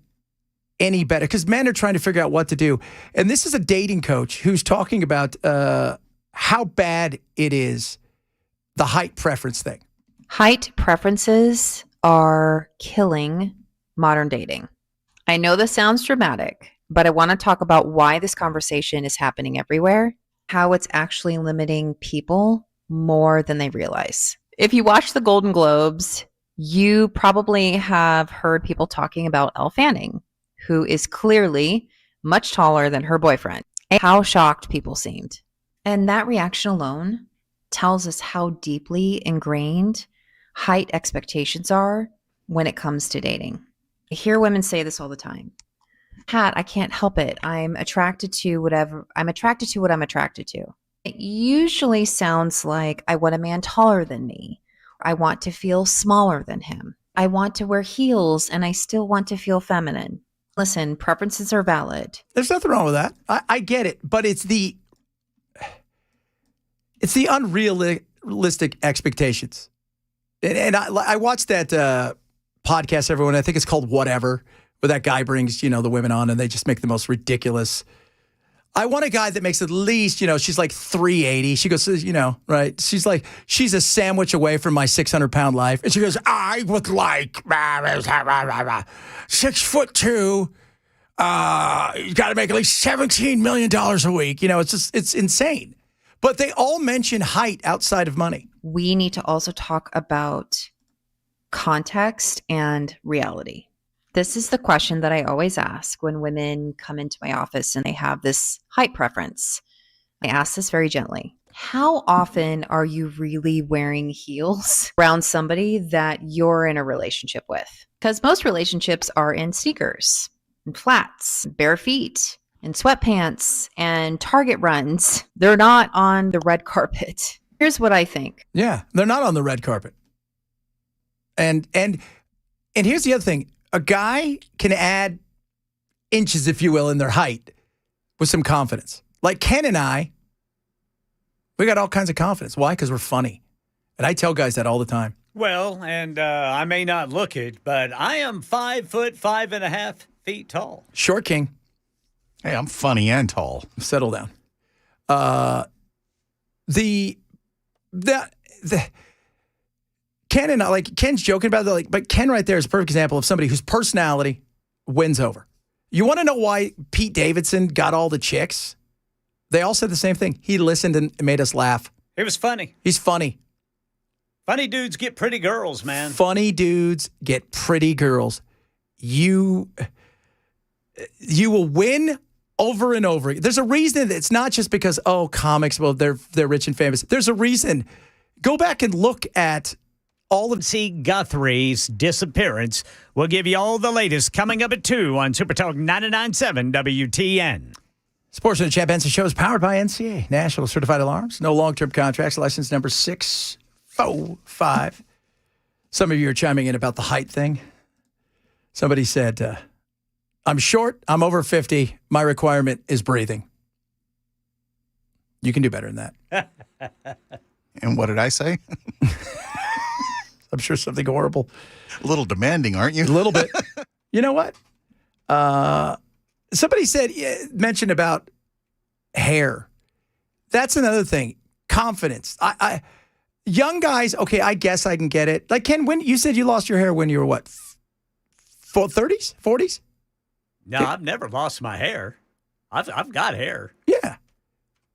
any better because men are trying to figure out what to do. And this is a dating coach who's talking about how bad it is, the height preference thing. Height preferences are killing modern dating. I know this sounds dramatic, but I want to talk about why this conversation is happening everywhere, how it's actually limiting people more than they realize. If you watch the Golden Globes, you probably have heard people talking about Elle Fanning, who is clearly much taller than her boyfriend, and how shocked people seemed. And that reaction alone tells us how deeply ingrained height expectations are when it comes to dating. I hear women say this all the time. Pat, I can't help it. I'm attracted to what I'm attracted to. It usually sounds like I want a man taller than me. I want to feel smaller than him. I want to wear heels and I still want to feel feminine. Listen, preferences are valid. There's nothing wrong with that. I get it, but it's the unrealistic expectations. And I watched that podcast, everyone. I think it's called Whatever, where that guy brings, the women on and they just make the most ridiculous. I want a guy that makes at least, she's like 380. She goes, right? She's a sandwich away from my 600-pound life. And she goes, I would like 6'2". You got to make at least $17 million a week. It's insane. But they all mention height outside of money. We need to also talk about context and reality. This is the question that I always ask when women come into my office and they have this height preference. I ask this very gently. How often are you really wearing heels around somebody that you're in a relationship with? Because most relationships are in sneakers and flats, bare feet, and sweatpants and Target runs. They're not on the red carpet. Here's what I think. Yeah, they're not on the red carpet. And here's the other thing. A guy can add inches, if you will, in their height with some confidence. Like Ken and I, we got all kinds of confidence. Why? Because we're funny. And I tell guys that all the time. Well, and I may not look it, but I am 5'5.5" tall. Short king. Hey, I'm funny and tall. Settle down. The Ken and I, Ken's joking about it, but Ken right there is a perfect example of somebody whose personality wins over. You want to know why Pete Davidson got all the chicks? They all said the same thing. He listened and made us laugh. It was funny. He's funny. Funny dudes get pretty girls, man. Funny dudes get pretty girls. You will win over and over. There's a reason. It's not just because, comics, well, they're rich and famous. There's a reason. Go back and look at all of C. Guthrie's disappearance. We'll give you all the latest coming up at 2 on Super Talk 99.7 WTN. Sports of the Chad Benson Show is powered by NCA, National Certified Alarms. No long-term contracts. License number 645. Some of you are chiming in about the height thing. Somebody said, I'm short. I'm over 50. My requirement is breathing. You can do better than that. And what did I say? I'm sure something horrible. A little demanding, aren't you? A little bit. You know what? Somebody mentioned about hair. That's another thing. Confidence. Young guys, okay, I guess I can get it. Like, Ken, when you said you lost your hair when you were what? 30s? 40s? No, I've never lost my hair. I've got hair. Yeah.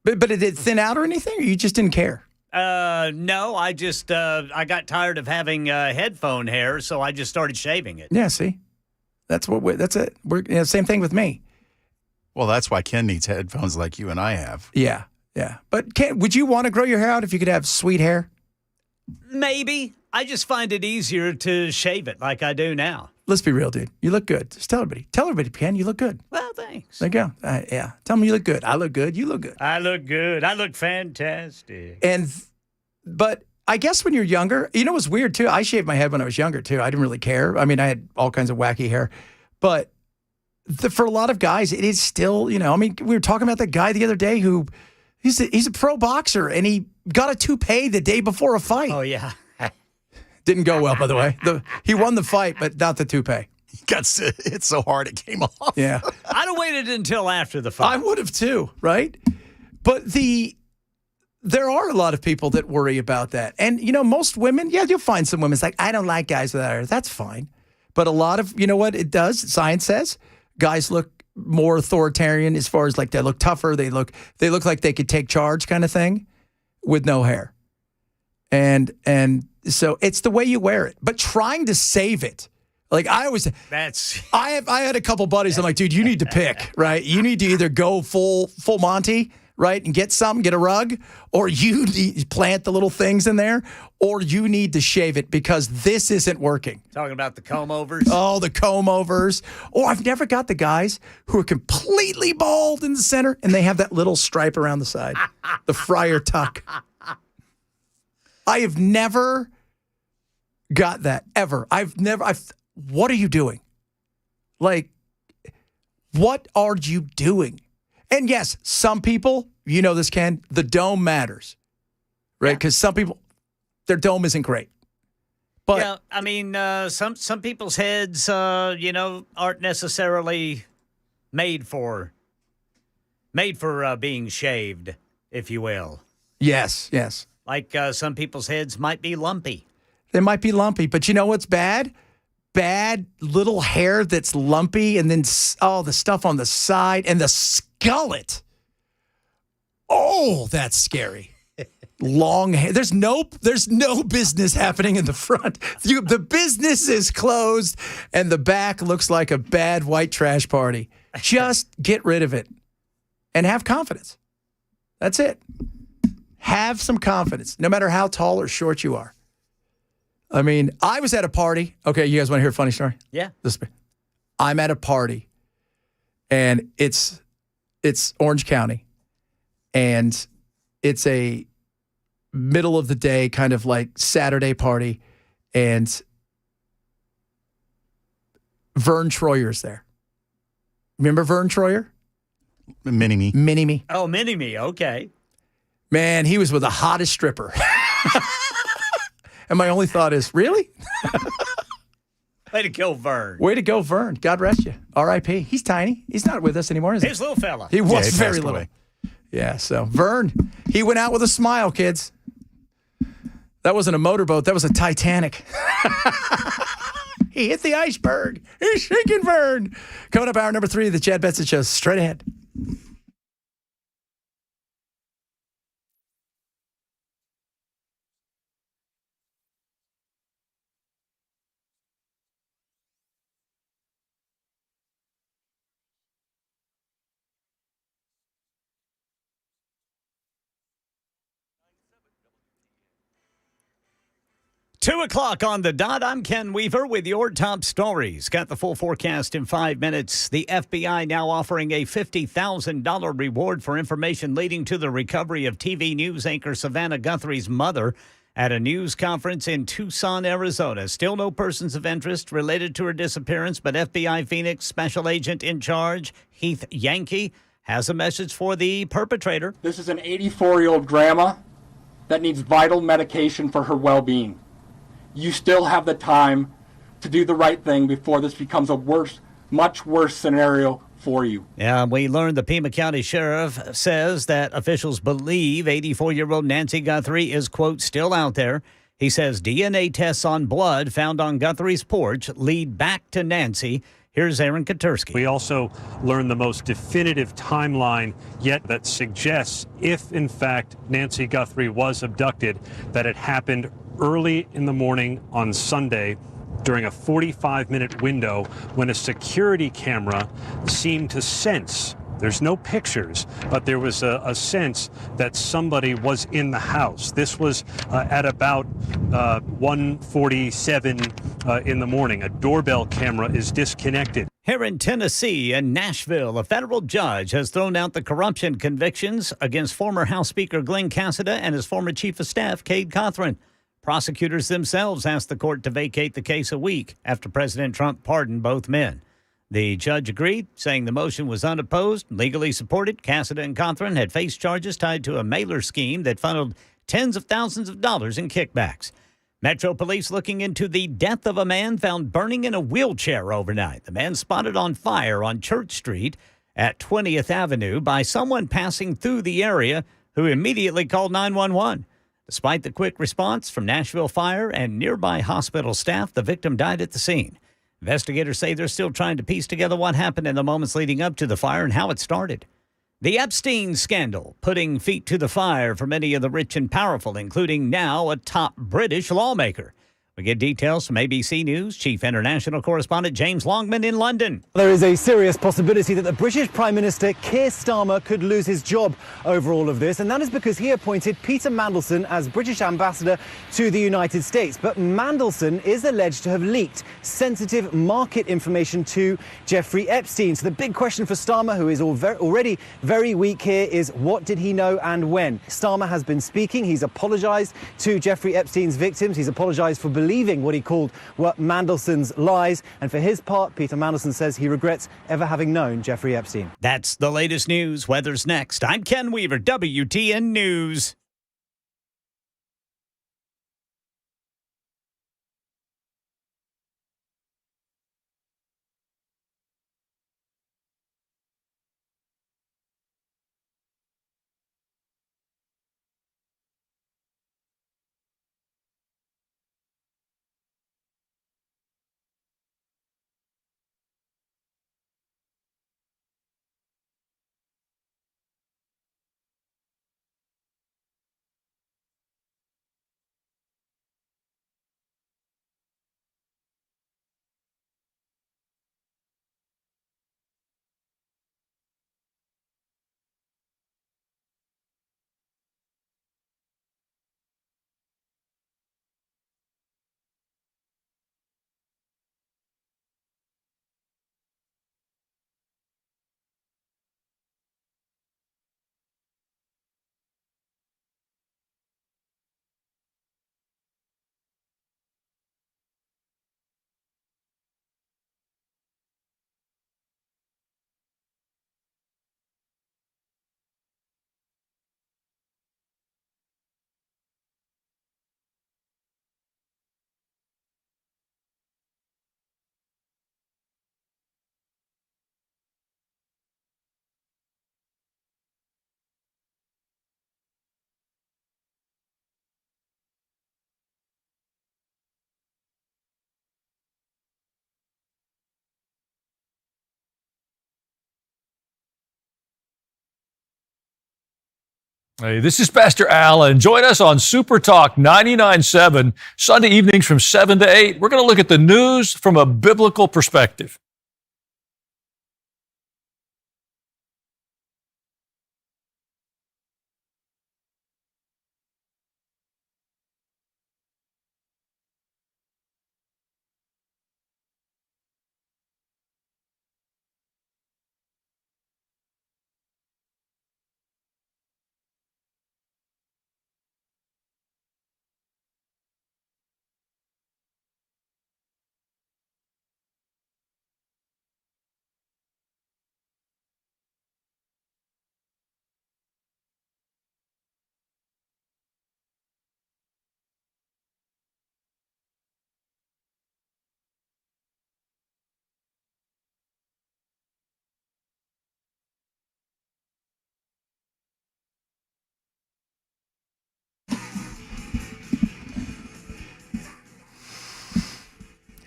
But did it thin out or anything, or you just didn't care? No, I just I got tired of having headphone hair, so I just started shaving it. Yeah, see, that's it. We're same thing with me. Well, that's why Ken needs headphones like you and I have. Yeah. But Ken, would you want to grow your hair out if you could have sweet hair? Maybe. I just find it easier to shave it like I do now. Let's be real, dude. You look good. Just tell everybody. Tell everybody, Ken, you look good. Well, thanks. There you go. Yeah. Tell me you look good. I look good. You look good. I look good. I look fantastic. But I guess when you're younger, it was weird too. I shaved my head when I was younger too. I didn't really care. I mean, I had all kinds of wacky hair. But for a lot of guys, it is still, we were talking about that guy the other day who, he's a pro boxer and he got a toupee the day before a fight. Oh, yeah. Didn't go well, by the way. He won the fight, but not the toupee. He got hit so hard it came off. Yeah. I'd have waited until after the fight. I would have too, right? But there are a lot of people that worry about that. And, most women, you'll find some women's like, I don't like guys with that hair. That's fine. But a lot of, what it does, science says, guys look more authoritarian as far as like they look tougher. They look like they could take charge kind of thing with no hair. And so it's the way you wear it. But trying to save it, like I had a couple buddies. I'm like, dude, you need to pick, right? You need to either go full Monty, right? And get a rug, or you need, plant the little things in there, or you need to shave it because this isn't working. Talking about the comb-overs? Oh, the comb-overs. Oh, I've never got the guys who are completely bald in the center and they have that little stripe around the side, the friar tuck. I have never got that, ever. What are you doing? Like, what are you doing? And yes, some people, you know this, Ken, the dome matters, right? Because some people, their dome isn't great. But yeah, I mean, some people's heads, aren't necessarily made for being shaved, if you will. Yes. Like some people's heads might be lumpy. They might be lumpy, but you know what's bad? Bad little hair that's lumpy, and then the stuff on the side and the skullet. Oh, that's scary. Long hair. There's no business happening in the front. The business is closed, and the back looks like a bad white trash party. Just get rid of it and have confidence. That's it. Have some confidence, no matter how tall or short you are. I mean, I was at a party. Okay, you guys want to hear a funny story? Yeah. I'm at a party, and it's Orange County, and it's a middle of the day kind of like Saturday party, and Vern Troyer's there. Remember Vern Troyer? Mini-me. Mini-me. Oh, Mini-me. Okay. Man, he was with the hottest stripper. And my only thought is, really? Way to go, Vern. Way to go, Vern. God rest you. R.I.P. He's tiny. He's not with us anymore, is he? He's a little fella. He was he very passed little. away. Yeah, so Vern, he went out with a smile, kids. That wasn't a motorboat. That was a Titanic. He hit the iceberg. He's sinking, Vern. Coming up, hour number 3 of the Chad Benson Show. Straight ahead. Two o'clock on the dot. I'm Ken Weaver with your top stories. Got the full forecast in 5 minutes. The FBI now offering a $50,000 reward for information leading to the recovery of TV news anchor Savannah Guthrie's mother at a news conference in Tucson, Arizona. Still no persons of interest related to her disappearance, but FBI Phoenix Special Agent in charge, Heath Yankee, has a message for the perpetrator. This is an 84-year-old grandma that needs vital medication for her well-being. You still have the time to do the right thing before this becomes a much worse scenario for you. Yeah, we learned the Pima County Sheriff says that officials believe 84-year-old Nancy Guthrie is, quote, still out there. He says DNA tests on blood found on Guthrie's porch lead back to Nancy. Here's Aaron Katursky. We also learned the most definitive timeline yet that suggests if, in fact, Nancy Guthrie was abducted, that it happened early in the morning on Sunday during a 45-minute window when a security camera seemed to sense, there's no pictures, but there was a sense that somebody was in the house. This was at about 1:47 in the morning. A doorbell camera is disconnected. Here in Tennessee and Nashville, a federal judge has thrown out the corruption convictions against former House Speaker Glenn Cassida and his former Chief of Staff, Cade Cothran. Prosecutors themselves asked the court to vacate the case a week after President Trump pardoned both men. The judge agreed, saying the motion was unopposed, legally supported. Cassida and Cothran had faced charges tied to a mailer scheme that funneled tens of thousands of dollars in kickbacks. Metro Police looking into the death of a man found burning in a wheelchair overnight. The man spotted on fire on Church Street at 20th Avenue by someone passing through the area who immediately called 911. Despite the quick response from Nashville Fire and nearby hospital staff, the victim died at the scene. Investigators say they're still trying to piece together what happened in the moments leading up to the fire and how it started. The Epstein scandal, putting feet to the fire for many of the rich and powerful, including now a top British lawmaker. We get details from ABC News Chief International Correspondent James Longman in London. There is a serious possibility that the British Prime Minister Keir Starmer could lose his job over all of this, and that is because he appointed Peter Mandelson as British ambassador to the United States. But Mandelson is alleged to have leaked sensitive market information to Jeffrey Epstein. So the big question for Starmer, who is already very weak here, is what did he know and when? Starmer has been speaking. He's apologized to Jeffrey Epstein's victims. He's apologized for believing what he called were Mandelson's lies. And for his part, Peter Mandelson says he regrets ever having known Jeffrey Epstein. That's the latest news. Weather's next. I'm Ken Weaver, WTN News. Hey, this is Pastor Al, and join us on Super Talk 99.7, Sunday evenings from 7 to 8. We're going to look at the news from a biblical perspective.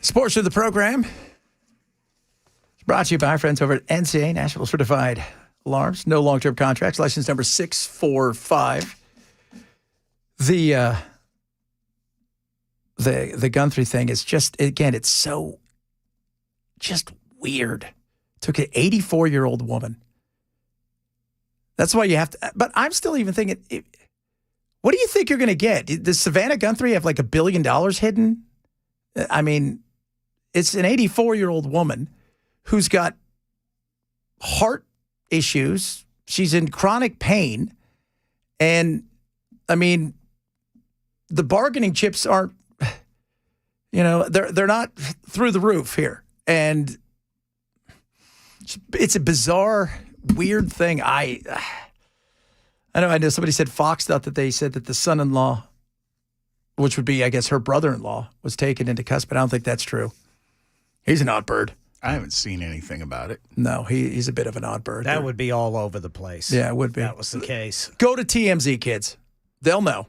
This portion of the program is brought to you by our friends over at NCA, National Certified Alarms. No long-term contracts. License number 645. The Guthrie thing is just, again, it's so just weird. Took an 84-year-old woman. That's why you have to, but I'm still even thinking, what do you think you're going to get? Does Savannah Guthrie have like $1 billion hidden? I mean, it's an 84-year-old woman who's got heart issues. She's in chronic pain. And, I mean, the bargaining chips aren't, they're not through the roof here. And it's a bizarre, weird thing. I know somebody said Fox thought that they said that the son-in-law, which would be, I guess, her brother-in-law, was taken into custody. I don't think that's true. He's an odd bird. I haven't seen anything about it. No, he's a bit of an odd bird. That would be all over the place. Yeah, it would be. That was the case. Go to TMZ, kids. They'll know.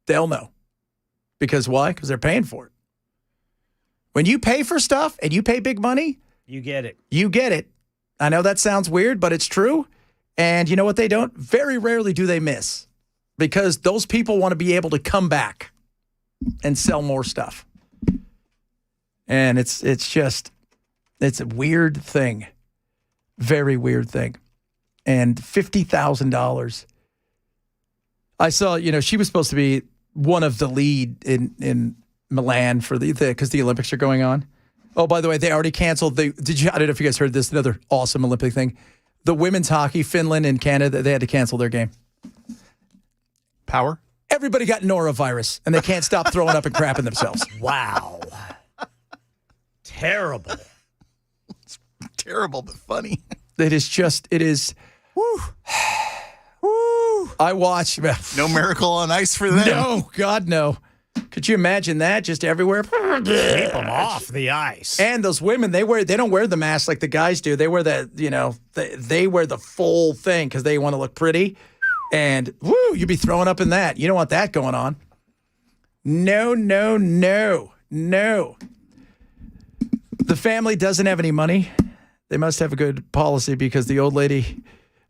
They'll know. Because why? Because they're paying for it. When you pay for stuff and you pay big money, you get it. You get it. I know that sounds weird, but it's true. And you know what they don't? Very rarely do they miss. Because those people want to be able to come back and sell more stuff. And it's a weird thing. Very weird thing. And $50,000. I saw, she was supposed to be one of the lead in Milan for because the Olympics are going on. Oh, by the way, they already canceled I don't know if you guys heard this, another awesome Olympic thing. The women's hockey, Finland and Canada, they had to cancel their game. Power? Everybody got norovirus, and they can't stop throwing up and crapping themselves. Wow. Terrible. It's terrible, but funny. It is. Woo. Woo. I watched. No Miracle on Ice for them. No, God, no. Could you imagine that? Just everywhere. Keep them off the ice. And those women, they don't wear the mask like the guys do. They wear they wear the full thing because they want to look pretty. And woo, you'd be throwing up in that. You don't want that going on. No. The family doesn't have any money. They must have a good policy because the old lady,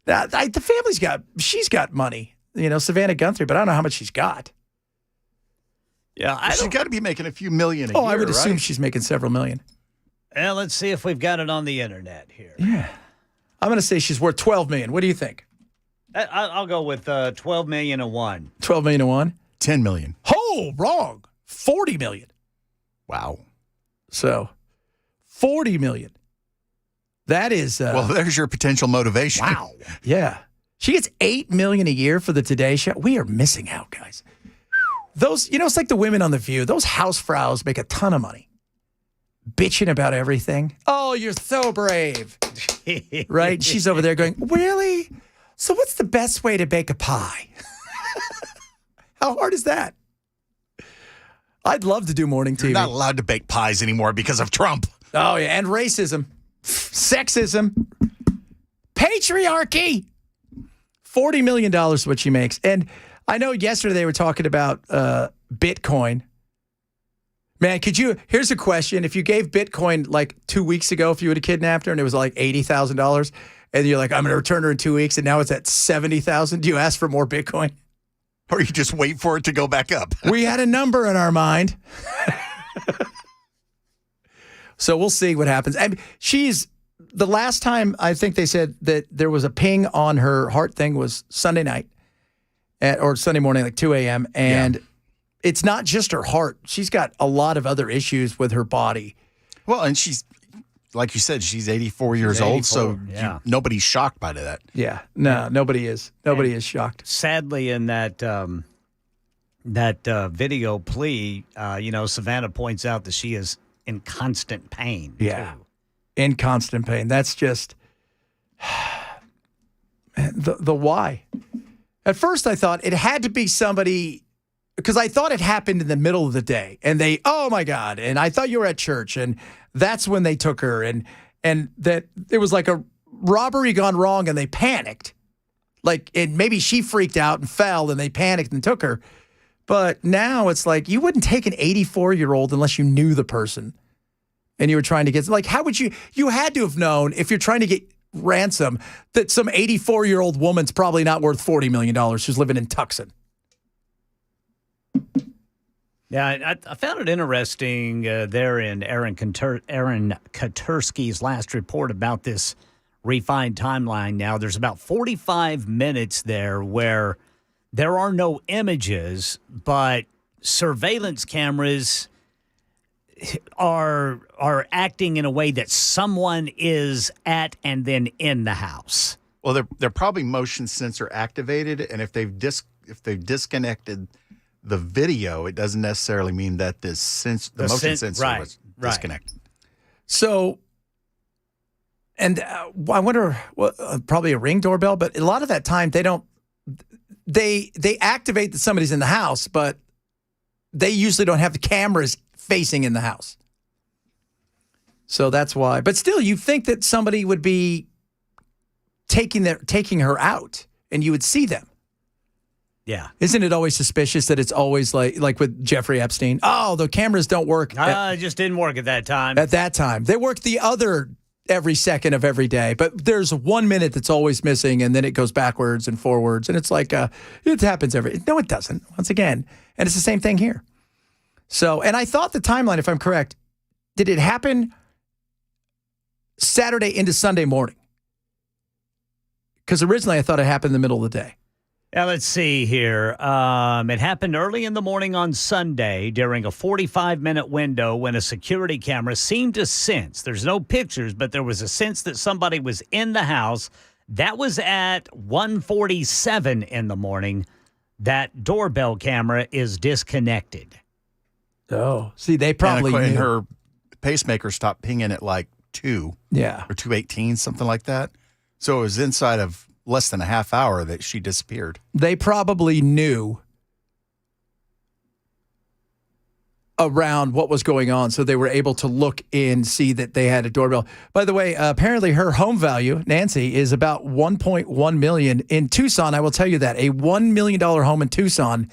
the family's she's got money. Savannah Guthrie, but I don't know how much she's got. Yeah, she's got to be making a few million a year. I would assume right? she's making several million. Well, let's see if we've got it on the internet here. Yeah. I'm going to say she's worth $12 million. What do you think? I'll go with $12 million and one. $12 million and one? $10 million. Oh, wrong. $40 million. Wow. So, $40 million. That is... well, there's your potential motivation. Wow. Yeah. She gets $8 million a year for the Today Show. We are missing out, guys. Those, it's like the women on The View. Those housefraus make a ton of money. Bitching about everything. Oh, you're so brave. Right? She's over there going, really? So what's the best way to bake a pie? How hard is that? I'd love to do morning TV. You're not allowed to bake pies anymore because of Trump. Oh, yeah. And racism. Sexism. Patriarchy. $40 million is what she makes. And I know yesterday they were talking about Bitcoin. Man, here's a question. If you gave Bitcoin like 2 weeks ago, if you would have kidnapped her and it was like $80,000, and you're like, I'm going to return her in 2 weeks, and now it's at $70,000, do you ask for more Bitcoin? Or you just wait for it to go back up? We had a number in our mind. So we'll see what happens. And the last time I think they said that there was a ping on her heart thing was Sunday night. Or Sunday morning, like 2 a.m. And it's not just her heart. She's got a lot of other issues with her body. Well, and she's, like you said, she's 84 years old, so nobody's shocked by that. Yeah. No, nobody is. Nobody is shocked. Sadly, in that video plea, Savannah points out that she is in constant pain. Yeah. Too. In constant pain. That's just the why. At first, I thought it had to be somebody, because I thought it happened in the middle of the day. And oh, my God. And I thought you were at church. And that's when they took her. And that it was like a robbery gone wrong, and they panicked. And maybe she freaked out and fell, and they panicked and took her. But now it's like you wouldn't take an 84-year-old unless you knew the person. And you were trying to get, how would you had to have known if you're trying to get ransom that some 84-year-old woman's probably not worth $40 million who's living in Tucson. Yeah, I found it interesting there in Aaron Katursky's last report about this refined timeline. Now, there's about 45 minutes there where there are no images, but surveillance cameras are acting in a way that someone is at and then in the house. Well, they're probably motion sensor activated, and if they've disconnected the video, it doesn't necessarily mean that the motion sensor was disconnected. So, and I wonder, probably a Ring doorbell, but a lot of that time they activate that somebody's in the house, but they usually don't have the cameras facing in the house. So that's why. But still, you think that somebody would be taking her out and you would see them. Yeah. Isn't it always suspicious that it's always like with Jeffrey Epstein? Oh, the cameras don't work. It just didn't work at that time. At that time. They work the other every second of every day. But there's 1 minute that's always missing, and then it goes backwards and forwards. And it's like, it happens no, it doesn't. Once again. And it's the same thing here. So, and I thought the timeline, if I'm correct, did it happen Saturday into Sunday morning? Because originally I thought it happened in the middle of the day. Yeah, let's see here. It happened early in the morning on Sunday during a 45-minute window when a security camera seemed to sense, there's no pictures, but there was a sense that somebody was in the house. That was at 1:47 in the morning. That doorbell camera is disconnected. Oh, see, they probably and knew. her pacemaker stopped pinging at like 2 or 2:18, something like that. So it was inside of less than a half hour that she disappeared. They probably knew around what was going on, so they were able to look in, see that they had a doorbell. By the way, apparently her home value, Nancy, is about $1.1 million in Tucson. I will tell you that a $1 million home in Tucson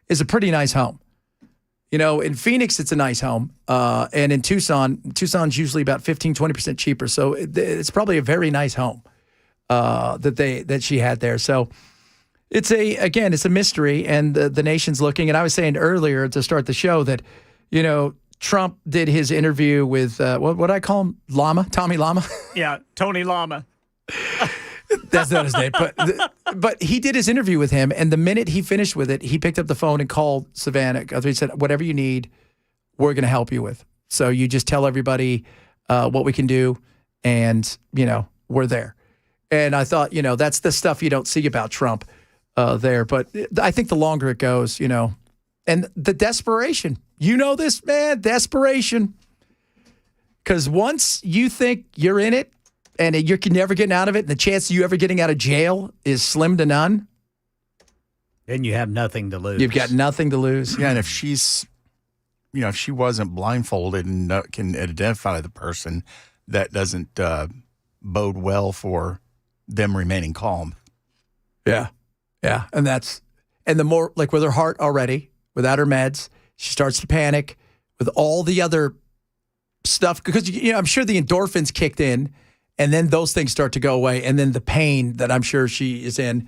is a pretty nice home. You know, in Phoenix, it's a nice home, and in Tucson's usually about 15-20% cheaper. So it's probably a very nice home that she had there. So it's a mystery, and the nation's looking. And I was saying earlier to start the show that, you know, Trump did his interview with what I call him, Tommy Llama. Yeah, Tony Llama. That's not his name, but he did his interview with him, and the minute he finished with it, he picked up the phone and called Savannah. He said, "Whatever you need, we're going to help you with. So you just tell everybody what we can do, and you know we're there." And I thought, you know, that's the stuff you don't see about Trump there. But I think the longer it goes, you know, and the desperation. You know this, man, desperation. Because once you think you're in it and you're never getting out of it, and the chance of you ever getting out of jail is slim to none. Then you have nothing to lose. You've got nothing to lose. Yeah, and if she's, you know, if she wasn't blindfolded and can identify the person, that doesn't bode well for them remaining calm. Yeah. Yeah. And the more, like with her heart already, without her meds, she starts to panic with all the other stuff. Because, you know, I'm sure the endorphins kicked in, and then those things start to go away. And then the pain that I'm sure she is in.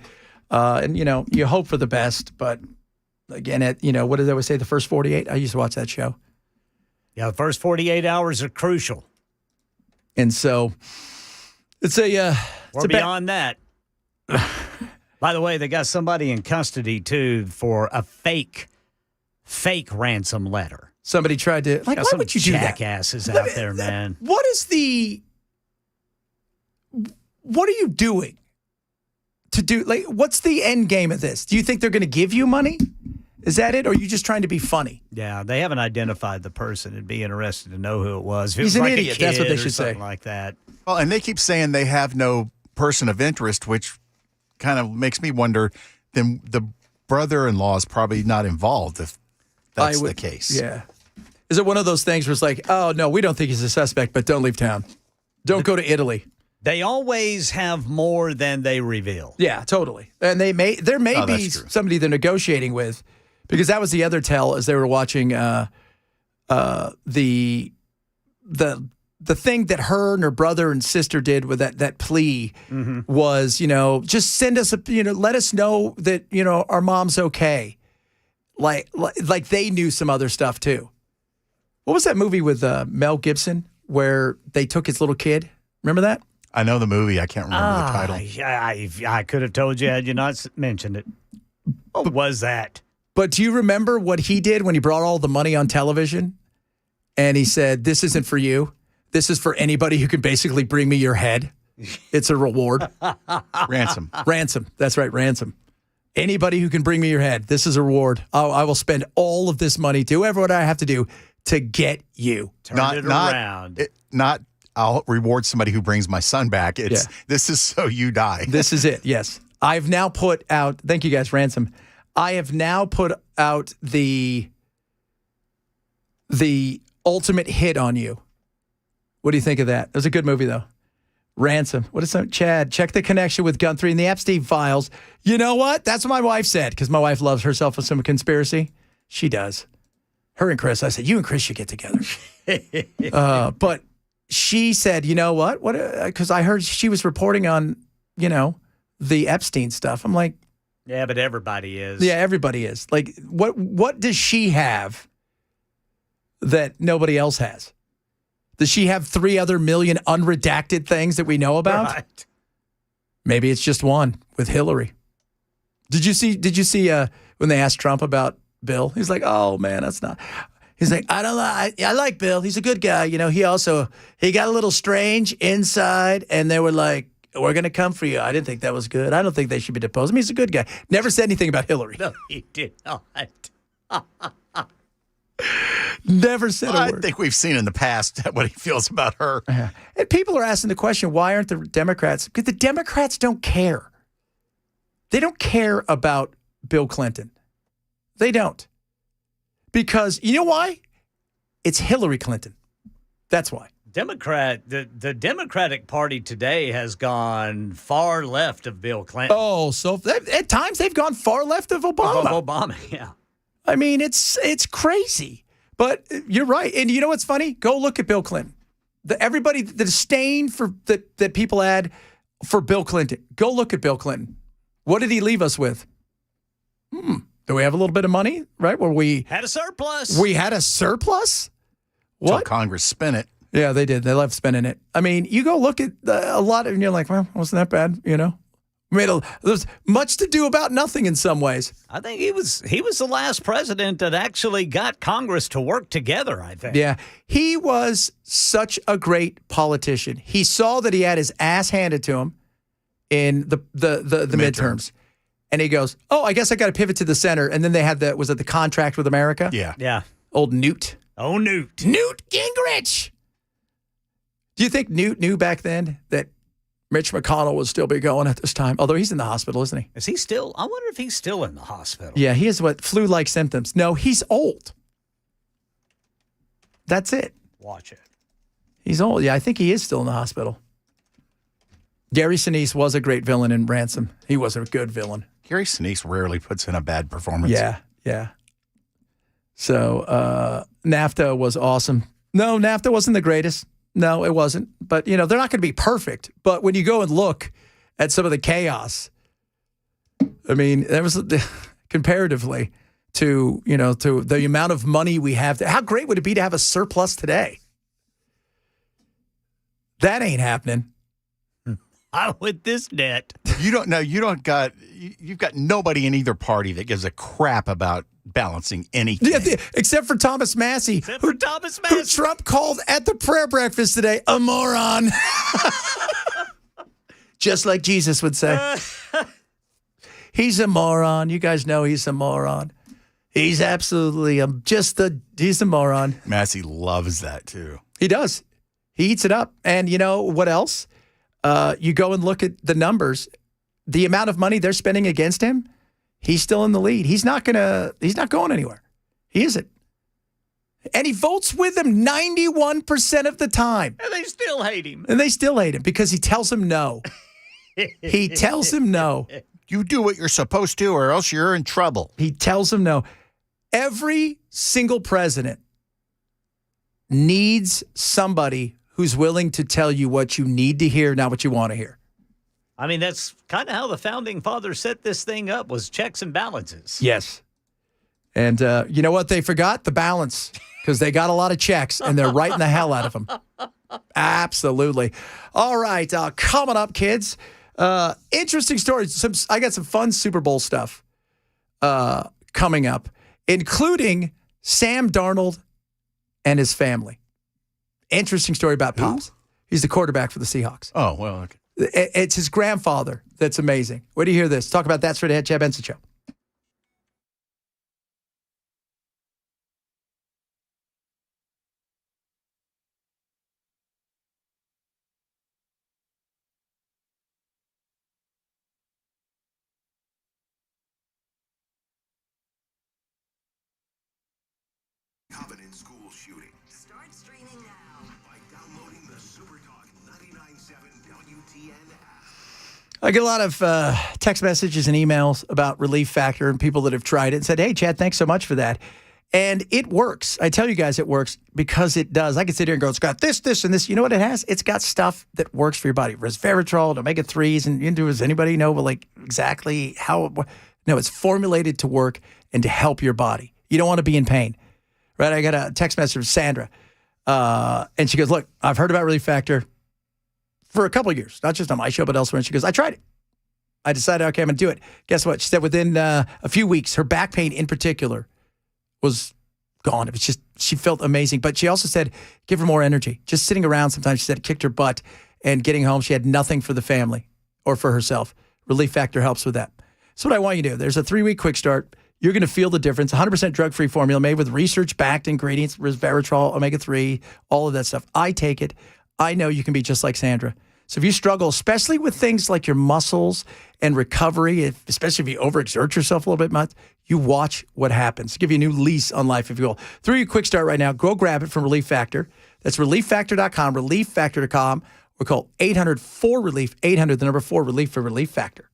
And, you know, you hope for the best. But again, you know, what did they always say? The first 48? I used to watch that show. Yeah, the first 48 hours are crucial. And so it's or beyond that. By the way, they got somebody in custody, too, for a fake ransom letter. Somebody tried to, like, why would you do that? Jackasses out there, man. What are you doing to do, like, what's the end game of this? Do you think they're going to give you money? Is that it? Or are you just trying to be funny? Yeah, they haven't identified the person. It'd be interesting to know who it was. He's an idiot. That's what they should say. Like that. Well, and they keep saying they have no person of interest, which kind of makes me wonder, then the brother-in-law is probably not involved if that's the case. Yeah. Is it one of those things where it's like, oh, no, we don't think he's a suspect, but don't leave town. Don't go to Italy. They always have more than they reveal. Yeah, totally. And there may be somebody they're negotiating with, because that was the other tell as they were watching the thing that her and her brother and sister did with that plea was, you know, just send us let us know that, you know, our mom's okay. Like they knew some other stuff too. What was that movie with Mel Gibson where they took his little kid? Remember that? I know the movie. I can't remember the title. I could have told you had you not mentioned it. What was that? But do you remember what he did when he brought all the money on television? And he said, "This isn't for you. This is for anybody who can basically bring me your head. It's a reward." Ransom. Ransom. That's right, ransom. Anybody who can bring me your head. This is a reward. I will spend all of this money, do whatever I have to do to get you. Turn it around. Not I'll reward somebody who brings my son back. This is so you die. This is it, yes. I've now put out, thank you guys, ransom. I have now put out the ultimate hit on you. What do you think of that? It was a good movie, though. Ransom. What is that? Chad, check the connection with Guthrie and the Epstein files. You know what? That's what my wife said, because my wife loves herself with some conspiracy. She does. Her and Chris. I said, you and Chris should get together. But she said, you know what? Because I heard she was reporting on, you know, the Epstein stuff. I'm like, yeah, but everybody is. Yeah, everybody is. Like, what does she have that nobody else has? Does she have 3 other million unredacted things that we know about? Right. Maybe it's just one with Hillary. Did you see when they asked Trump about Bill? He's like, "Oh man, that's not." He's like, I like Bill. He's a good guy. You know, he got a little strange inside, and they were like, "We're going to come for you." I didn't think that was good. I don't think they should be deposed. I mean, he's a good guy. Never said anything about Hillary. No, he did not. Never said a I word. think we've seen in the past what he feels about her. Yeah. And people are asking the question, why aren't the Democrats? Because the Democrats don't care. They don't care about Bill Clinton. They don't. Because you know why? It's Hillary Clinton. That's why. The Democratic Party today has gone far left of Bill Clinton. Oh, so at times they've ggone far left of Obama. Of Obama, yeah. I mean, it's crazy. But you're right. And you know what's funny? Go look at Bill Clinton. The disdain that people had for Bill Clinton. Go look at Bill Clinton. What did he leave us with? Do we have a little bit of money, right? Where we had a surplus. We had a surplus? What? Until Congress spent it. Yeah, they did. They loved spending it. I mean, you go look at a lot of, and you're like, well, wasn't that bad, you know? There's much to do about nothing in some ways. I think he was the last president that actually got Congress to work together, I think. Yeah. He was such a great politician. He saw that he had his ass handed to him in the midterms. And he goes, "Oh, I guess I got to pivot to the center." And then they had the contract with America? Yeah. Yeah. Old Newt. Oh, Newt. Newt Gingrich. Do you think Newt knew back then that Mitch McConnell would still be going at this time? Although he's in the hospital, isn't he? Is he still? I wonder if he's still in the hospital. Yeah, he has flu-like symptoms. No, he's old. That's it. Watch it. He's old. Yeah, I think he is still in the hospital. Gary Sinise was a great villain in Ransom. He was a good villain. Gary Sinise rarely puts in a bad performance. Yeah. So NAFTA was awesome. No, NAFTA wasn't the greatest. No, it wasn't. But, they're not going to be perfect. But when you go and look at some of the chaos, I mean, there was comparatively to the amount of money we have. How great would it be to have a surplus today? That ain't happening. Not with this debt. You've got nobody in either party that gives a crap about balancing anything. Yeah, except for Thomas Massey. Who Trump called at the prayer breakfast today a moron. Just like Jesus would say. He's a moron. You guys know he's a moron. He's absolutely he's a moron. Massey loves that too. He does. He eats it up. And you know what else? You go and look at the numbers. The amount of money they're spending against him, he's still in the lead. He's not going anywhere. He isn't. And he votes with them 91% of the time. And they still hate him. And they still hate him because he tells them no. He tells them no. You do what you're supposed to or else you're in trouble. He tells them no. Every single president needs somebody who's willing to tell you what you need to hear, not what you want to hear. I mean, that's kind of how the founding fathers set this thing up, was checks and balances. Yes. And you know what they forgot? The balance, because they got a lot of checks, and they're writing the hell out of them. Absolutely. All right, coming up, kids. Interesting stories. I got some fun Super Bowl stuff coming up, including Sam Darnold and his family. Interesting story about Pops. He's the quarterback for the Seahawks. Oh, well, okay. It's his grandfather that's amazing. Where do you hear this? Talk about that straight ahead, Chad Benson Show. Covenant school shooting. Start streaming now by downloading the SuperTalk 99.7 WTN app. I get a lot of text messages and emails about Relief Factor and people that have tried it and said, "Hey, Chad, thanks so much for that." And it works. I tell you guys it works because it does. I can sit here and go, it's got this, and this. You know what it has? It's got stuff that works for your body. Resveratrol, omega-3s, and does anybody know exactly how? No, it's formulated to work and to help your body. You don't want to be in pain. Right, I got a text message from Sandra. And she goes, look, I've heard about Relief Factor for a couple of years, not just on my show, but elsewhere. And she goes, I tried it. I decided, okay, I'm going to do it. Guess what? She said within a few weeks, her back pain in particular was gone. It was just, she felt amazing. But she also said, give her more energy. Just sitting around sometimes, she said, it kicked her butt. And getting home, she had nothing for the family or for herself. Relief Factor helps with that. So what I want you to do, there's a 3-week quick start. You're going to feel the difference. 100% drug-free formula made with research-backed ingredients, resveratrol, omega-3, all of that stuff. I take it. I know you can be just like Sandra. So if you struggle, especially with things like your muscles and recovery, especially if you overexert yourself a little bit much, you watch what happens. Give you a new lease on life, if you will. 3-week quick start right now. Go grab it from Relief Factor. That's relieffactor.com, relieffactor.com, or call 800-4RELIEF, 800, the number 4, RELIEF for Relief Factor.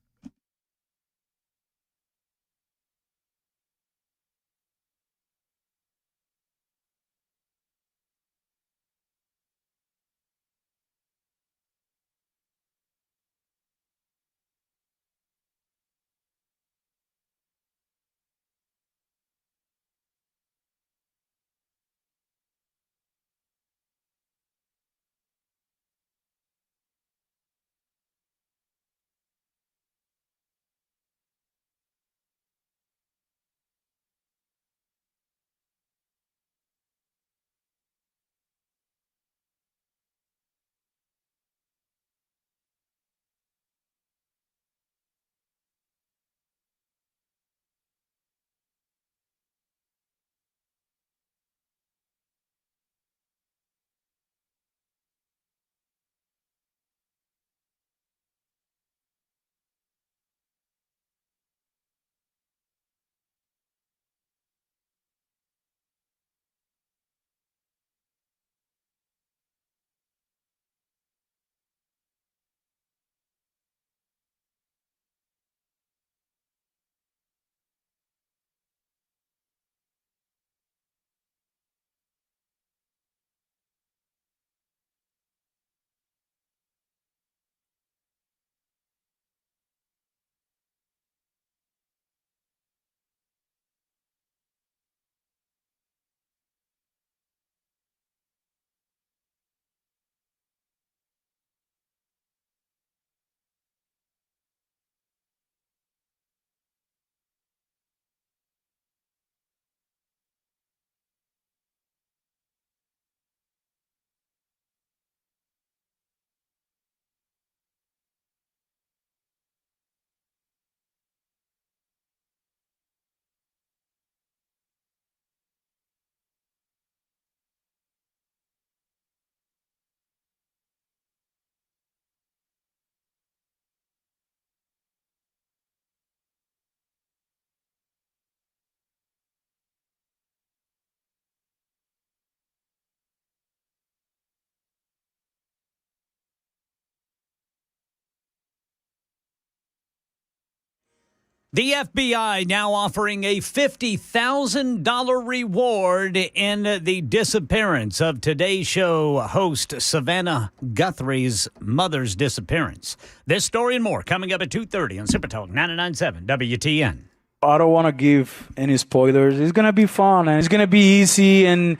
The FBI now offering a $50,000 reward in the disappearance of Today's Show host Savannah Guthrie's mother's disappearance. This story and more coming up at 2:30 on Super Talk 99.7 WTN. I don't want to give any spoilers. It's going to be fun and it's going to be easy, and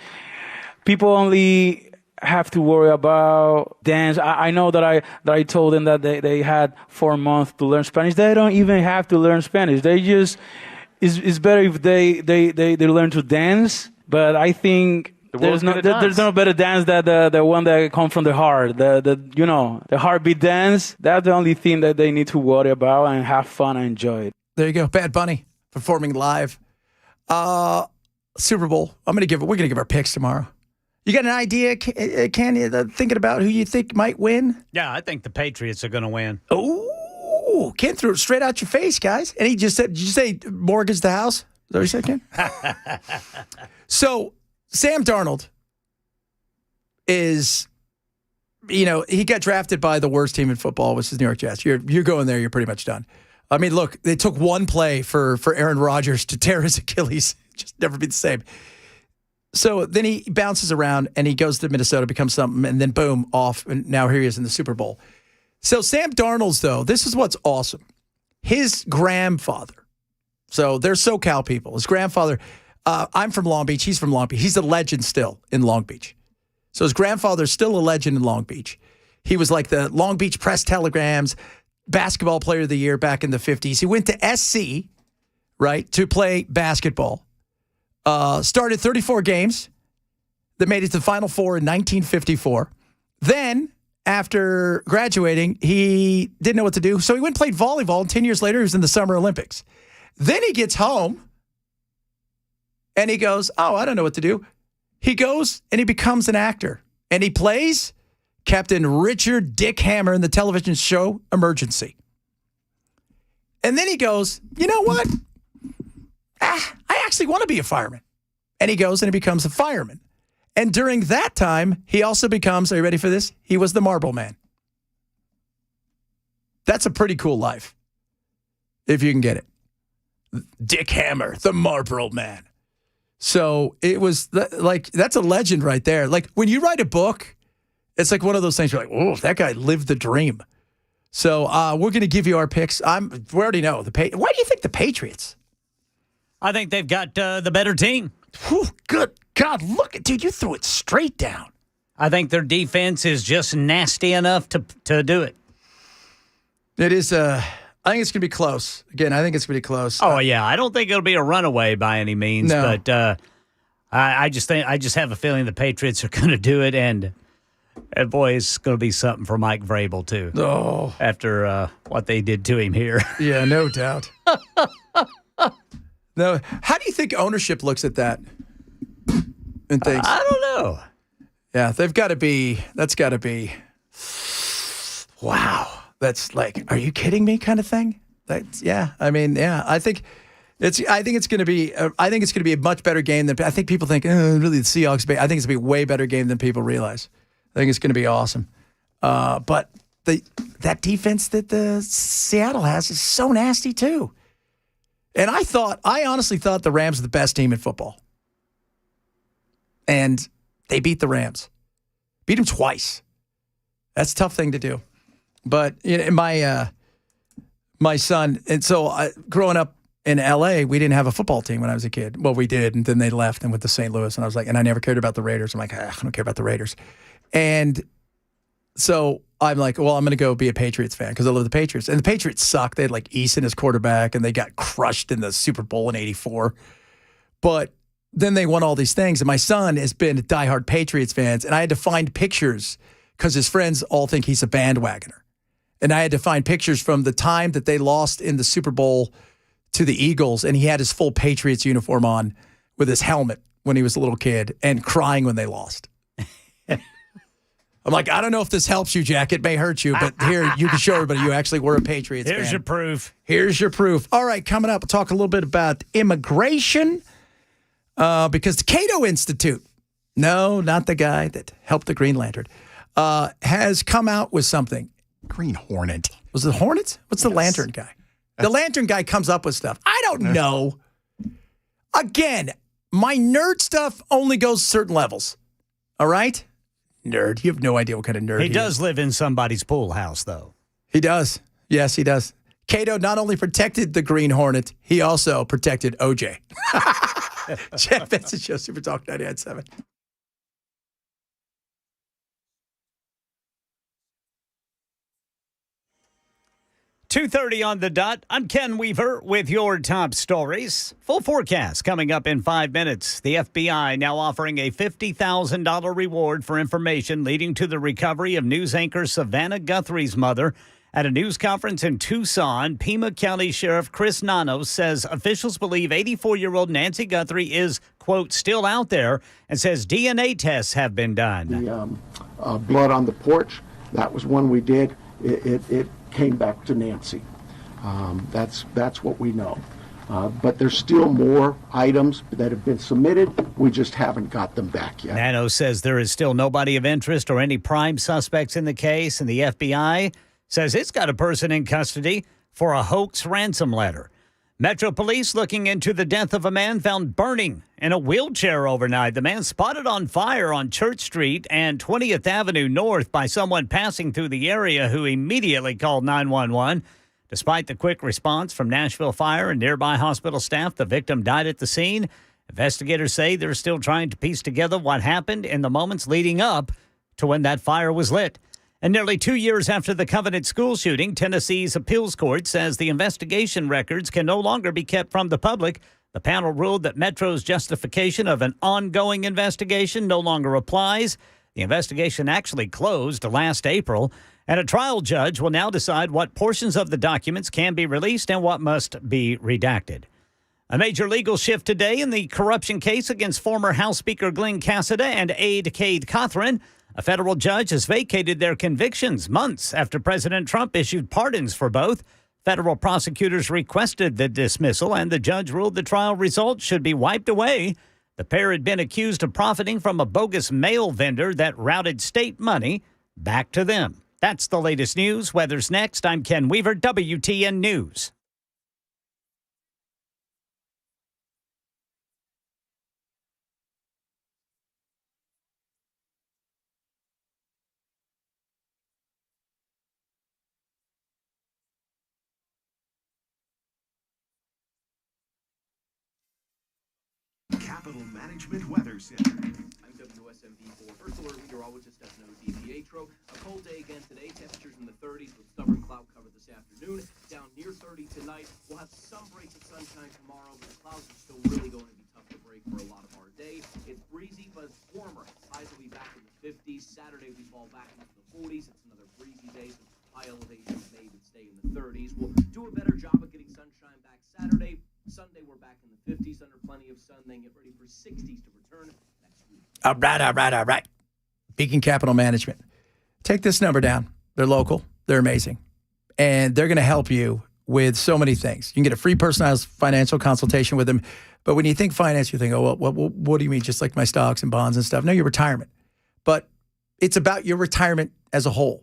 people only have to worry about dance. I know that I told them that they had 4 months to learn Spanish. They don't even have to learn Spanish. They just it's better if they learn to dance. But I think there's no better dance than the one that comes from the heart. The heartbeat dance. That's the only thing that they need to worry about and have fun and enjoy it. There you go. Bad Bunny performing live. Super Bowl. We're gonna give our picks tomorrow. You got an idea, Ken, thinking about who you think might win? Yeah, I think the Patriots are going to win. Oh, Ken threw it straight out your face, guys. And he just said, did you say mortgage the house? Is that what you said, Ken? So, Sam Darnold is, he got drafted by the worst team in football, which is New York Jets. You're going there, you're pretty much done. I mean, look, it took one play for Aaron Rodgers to tear his Achilles. Just never be the same. So then he bounces around and he goes to Minnesota, becomes something, and then boom, off. And now here he is in the Super Bowl. So Sam Darnold's, though, this is what's awesome. His grandfather, so they're SoCal people. His grandfather, I'm from Long Beach. He's from Long Beach. He's a legend still in Long Beach. So his grandfather's still a legend in Long Beach. He was like the Long Beach Press Telegrams basketball player of the year back in the 50s. He went to SC, right, to play basketball. Started 34 games that made it to the Final Four in 1954. Then, after graduating, he didn't know what to do. So he went and played volleyball, and 10 years later, he was in the Summer Olympics. Then he gets home, and he goes, I don't know what to do. He goes, and he becomes an actor. And he plays Captain Richard Dick Hammer in the television show Emergency. And then he goes, you know what? I actually want to be a fireman. And he goes and he becomes a fireman. And during that time, he also becomes, are you ready for this? He was the Marble Man. That's a pretty cool life, if you can get it. Dick Hammer, the Marble Man. So it was like, that's a legend right there. Like when you write a book, it's like one of those things you're like, oh, that guy lived the dream. So we're going to give you our picks. We already know. Why do you think the Patriots? I think they've got the better team. Whew, good God, look at, dude, you threw it straight down. I think their defense is just nasty enough to do it. It is, I think it's going to be close. Again, I think it's going to be close. Oh, yeah. I don't think it'll be a runaway by any means, no. But I just have a feeling the Patriots are going to do it, and boy, it's going to be something for Mike Vrabel, too. Oh. After what they did to him here. Yeah, no doubt. No, how do you think ownership looks at that and thinks? I don't know. Yeah, that's got to be, wow. That's like, are you kidding me kind of thing? I think it's going to be a much better game than, I think people think, really the Seahawks, I think it's going to be a way better game than people realize. I think it's going to be awesome. But that defense that the Seattle has is so nasty too. And I honestly thought the Rams were the best team in football. And they beat the Rams. Beat them twice. That's a tough thing to do. But my son, and so growing up in L.A., we didn't have a football team when I was a kid. Well, we did, and then they left and went to St. Louis. And I was like, and I never cared about the Raiders. I'm like, I don't care about the Raiders. And so I'm like, well, I'm going to go be a Patriots fan because I love the Patriots. And the Patriots suck. They had like Eason as quarterback, and they got crushed in the Super Bowl in '84. But then they won all these things. And my son has been a diehard Patriots fans, and I had to find pictures because his friends all think he's a bandwagoner. And I had to find pictures from the time that they lost in the Super Bowl to the Eagles, and he had his full Patriots uniform on with his helmet when he was a little kid and crying when they lost. I'm like, I don't know if this helps you, Jack. It may hurt you, but here, you can show everybody you actually were a Patriots fan. Here's your proof. Here's your proof. All right, coming up, we'll talk a little bit about immigration because the Cato Institute, no, not the guy that helped the Green Lantern, has come out with something. Green Hornet. Was it Hornets? What's the Lantern guy? The Lantern guy comes up with stuff. I don't know. Again, my nerd stuff only goes certain levels. All right? Nerd. You have no idea what kind of nerd he does live in somebody's pool house, though. He does. Yes, he does. Cato not only protected the Green Hornet, he also protected OJ. Jeff Vincent Show, Super Talk 99.7. .2:30 on the dot. I'm Ken Weaver with your top stories. Full forecast coming up in 5 minutes. The FBI now offering a $50,000 reward for information leading to the recovery of news anchor Savannah Guthrie's mother. At a news conference in Tucson, Pima County Sheriff Chris Nanos says officials believe 84-year-old Nancy Guthrie is, quote, still out there, and says DNA tests have been done. The blood on the porch, that was one we did. It came back to Nancy. That's what we know. But there's still more items that have been submitted. We just haven't got them back yet. Nano says there is still nobody of interest or any prime suspects in the case, and the FBI says it's got a person in custody for a hoax ransom letter. Metro Police looking into the death of a man found burning in a wheelchair overnight. The man spotted on fire on Church Street and 20th Avenue North by someone passing through the area who immediately called 911. Despite the quick response from Nashville Fire and nearby hospital staff, the victim died at the scene. Investigators say they're still trying to piece together what happened in the moments leading up to when that fire was lit. And nearly 2 years after the Covenant school shooting, Tennessee's appeals court says the investigation records can no longer be kept from the public. The panel ruled that Metro's justification of an ongoing investigation no longer applies. The investigation actually closed last April, and a trial judge will now decide what portions of the documents can be released and what must be redacted. A major legal shift today in the corruption case against former House Speaker Glenn Cassida and aide Cade Cothran. A federal judge has vacated their convictions months after President Trump issued pardons for both. Federal prosecutors requested the dismissal, and the judge ruled the trial results should be wiped away. The pair had been accused of profiting from a bogus mail vendor that routed state money back to them. That's the latest news. Weather's next. I'm Ken Weaver, WTN News. Capital Management Weather Center. I'm WSMV4 First Alert Meteorologist Stefano DiPietro. A cold day again today. Temperatures in the 30s with stubborn cloud cover this afternoon. Down near 30 tonight. We'll have some breaks of sunshine tomorrow, but the clouds are still really going to be tough to break for a lot of our day. It's breezy, but it's warmer. Highs will be back in the 50s. Saturday we fall back into the 40s. It's another breezy day, so high elevations may even stay in the 30s. We'll do a better job of getting sunshine back Saturday. Sunday, we're back in the 50s under plenty of sun. Then get ready for 60s to return next week. All right. Beacon Capital Management. Take this number down. They're local. They're amazing. And they're going to help you with so many things. You can get a free personalized financial consultation with them. But when you think finance, you think, oh, well, what do you mean? Just like my stocks and bonds and stuff. No, your retirement. But it's about your retirement as a whole,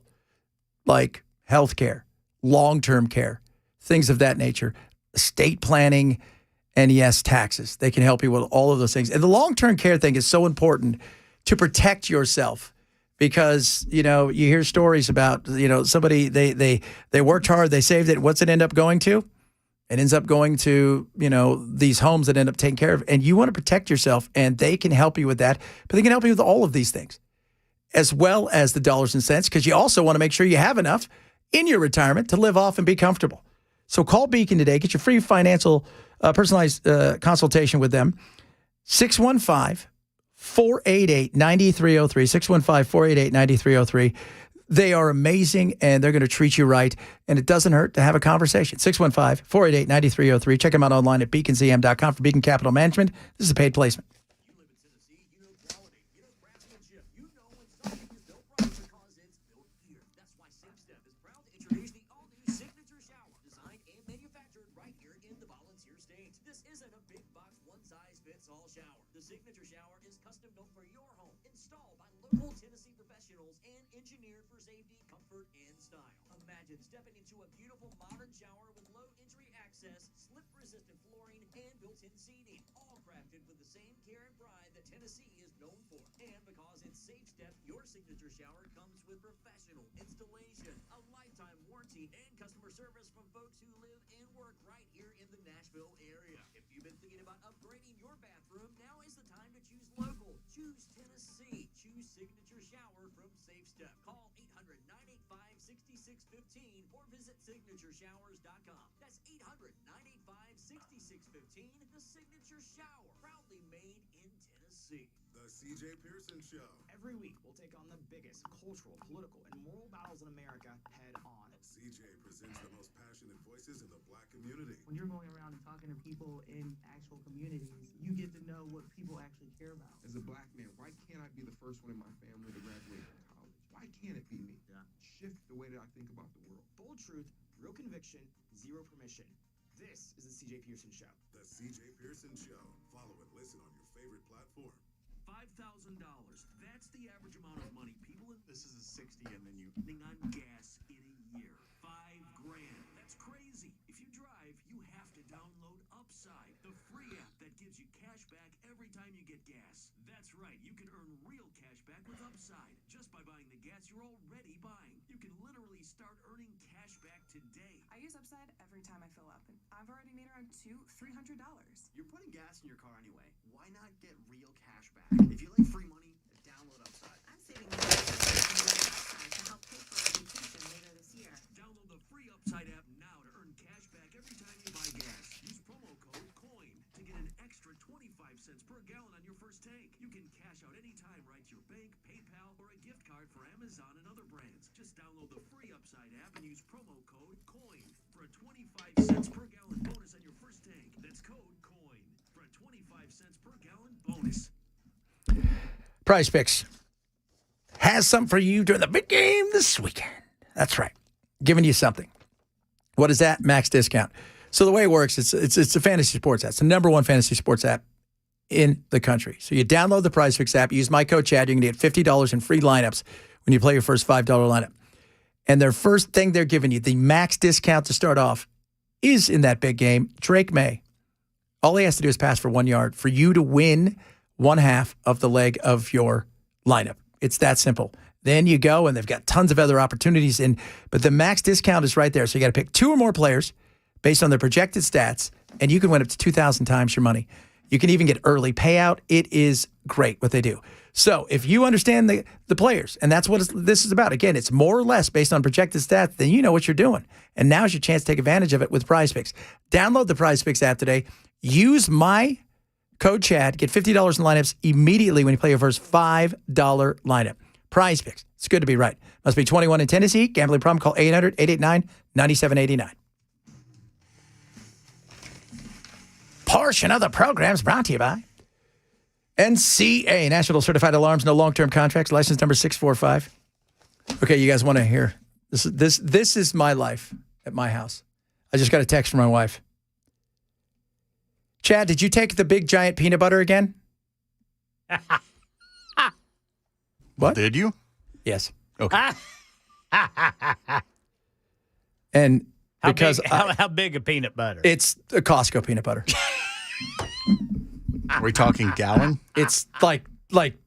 like healthcare, long-term care, things of that nature. Estate planning, and yes, taxes. They can help you with all of those things. And the long-term care thing is so important to protect yourself because, you hear stories about, somebody, they worked hard, they saved it. What's it end up going to? It ends up going to, these homes that end up taking care of. And you want to protect yourself, and they can help you with that. But they can help you with all of these things, as well as the dollars and cents, because you also want to make sure you have enough in your retirement to live off and be comfortable. So call Beacon today. Get your free financial personalized consultation with them. 615-488-9303. 615-488-9303. They are amazing, and they're going to treat you right, and it doesn't hurt to have a conversation. 615-488-9303. Check them out online at beaconcm.com for Beacon Capital Management. This is a paid placement. Stepping into a beautiful modern shower with low entry access, slip-resistant flooring, and built-in seating, all crafted with the same care and pride that Tennessee is known for. And because it's Safe Step, your signature shower comes with professional installation, a lifetime warranty, and customer service from folks who live and work right here in the Nashville area. If you've been thinking about upgrading your bathroom, now is the time to choose local. Choose Tennessee. Choose Signature Shower from Safe Step. Call 800-985-6615 or visit signatureshowers.com. That's 800-985-6615. The Signature Shower, proudly made in Tennessee. The CJ Pearson Show. Every week, we'll take on the biggest cultural, political, and moral battles in America head on. CJ presents the most passionate voices in the black community. When you're going around and talking to people in actual communities, you get to know what people actually care about. As a black man, why can't I be the first one in my family to graduate from college? Why can't it be me? Yeah. Shift the way that I think about the world. Bold truth, real conviction, zero permission. This is the CJ Pearson Show. The CJ Pearson Show. Follow and listen on your favorite platform. $5,000. That's the average amount of money people in. This is a 60, and then you on gas in a year. $5,000. That's crazy. If you drive, you have to download Upside, the free app that gives you cash back every time you get gas. That's right. You can earn real cash back with Upside just by buying the gas you're already buying. You can literally start earning cash back today. I use Upside every time I fill up, and I've already made around $300. You're putting gas in your car anyway. Why not get real cash back? If you like free money, download Upside. I'm saving money to help pay for a vacation later this year. Download the free Upside app now to earn cash back every time you buy gas. Use promo code COIN to get an extra 25 cents per gallon on your first tank. You can cash out anytime right to your bank, PayPal, or a gift card for Amazon and other brands. Just download the free Upside app and use promo code COIN for a 25 cents per gallon bonus on your first tank. That's code COIN for a 25 cents per gallon bonus. Prize Picks has something for you during the big game this weekend. That's right. Giving you something. What is that? Max discount. So the way it works, it's a fantasy sports app. It's the number one fantasy sports app in the country. So you download the Prize Picks app, use my code Chad, you're going to get $50 in free lineups when you play your first $5 lineup. And their first thing they're giving you, the max discount to start off, is in that big game, Drake May. All he has to do is pass for 1 yard for you to win one half of the leg of your lineup. It's that simple. Then you go, and they've got tons of other opportunities. But the max discount is right there. So you got to pick 2 or more players based on their projected stats, and you can win up to 2,000 times your money. You can even get early payout. It is great what they do. So if you understand the players, and that's what this is about. Again, it's more or less based on projected stats, then you know what you're doing. And now's your chance to take advantage of it with Prize Picks. Download the Prize Picks app today. Use my code Chad. Get $50 in lineups immediately when you play your first $5 lineup. Prize Picks. It's good to be right. Must be 21 in Tennessee. Gambling problem? Call 800-889-9789. Portion of the program is brought to you by NCA, National Certified Alarms, no long-term contracts, license number 645. Okay, you guys want to hear this is my life at my house. I just got a text from my wife. Chad, did you take the big giant peanut butter again? What? Did you? Yes. Okay. And because how big a peanut butter? It's a Costco peanut butter. Are we talking gallon? It's like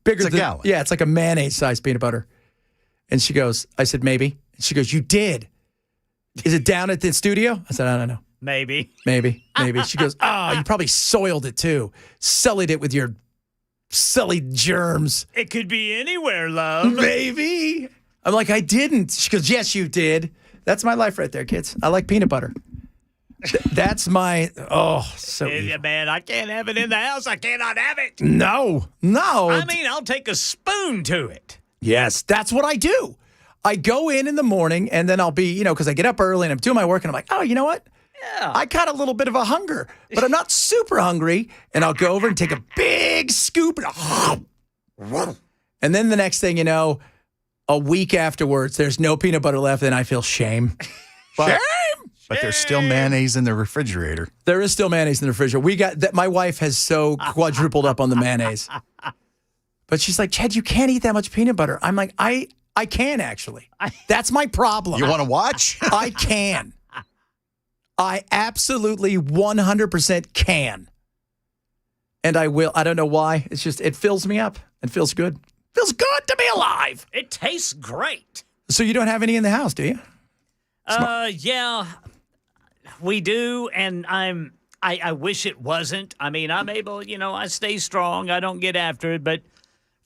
bigger It's a than gallon. Yeah, it's like a mayonnaise-sized peanut butter. And she goes, I said, maybe. And she goes, you did. Is it down at the studio? I said, I don't know. Maybe. She goes, you probably soiled it too. Sullied it with your silly germs. It could be anywhere, love. Maybe. I'm like, I didn't. She goes, yes, you did. That's my life right there, kids. I like peanut butter. That's my, so evil. Man, I can't have it in the house. I cannot have it. No. I mean, I'll take a spoon to it. Yes, that's what I do. I go in the morning, and then I'll be, because I get up early and I'm doing my work, and I'm like, oh, you know what? Yeah. I got a little bit of a hunger, but I'm not super hungry. And I'll go over and take a big scoop. And then the next thing you know, a week afterwards, there's no peanut butter left, and I feel shame. But there's still mayonnaise in the refrigerator. There is still mayonnaise in the refrigerator. We got that. My wife has so quadrupled up on the mayonnaise. But she's like, Chad, you can't eat that much peanut butter. I'm like, I can actually. That's my problem. You want to watch? I can. I absolutely 100% can. And I will. I don't know why. It's just, it fills me up. It feels good. Feels good to be alive. It tastes great. So you don't have any in the house, do you? Yeah, we do. And I wish it wasn't. I mean, I'm able, I stay strong. I don't get after it. But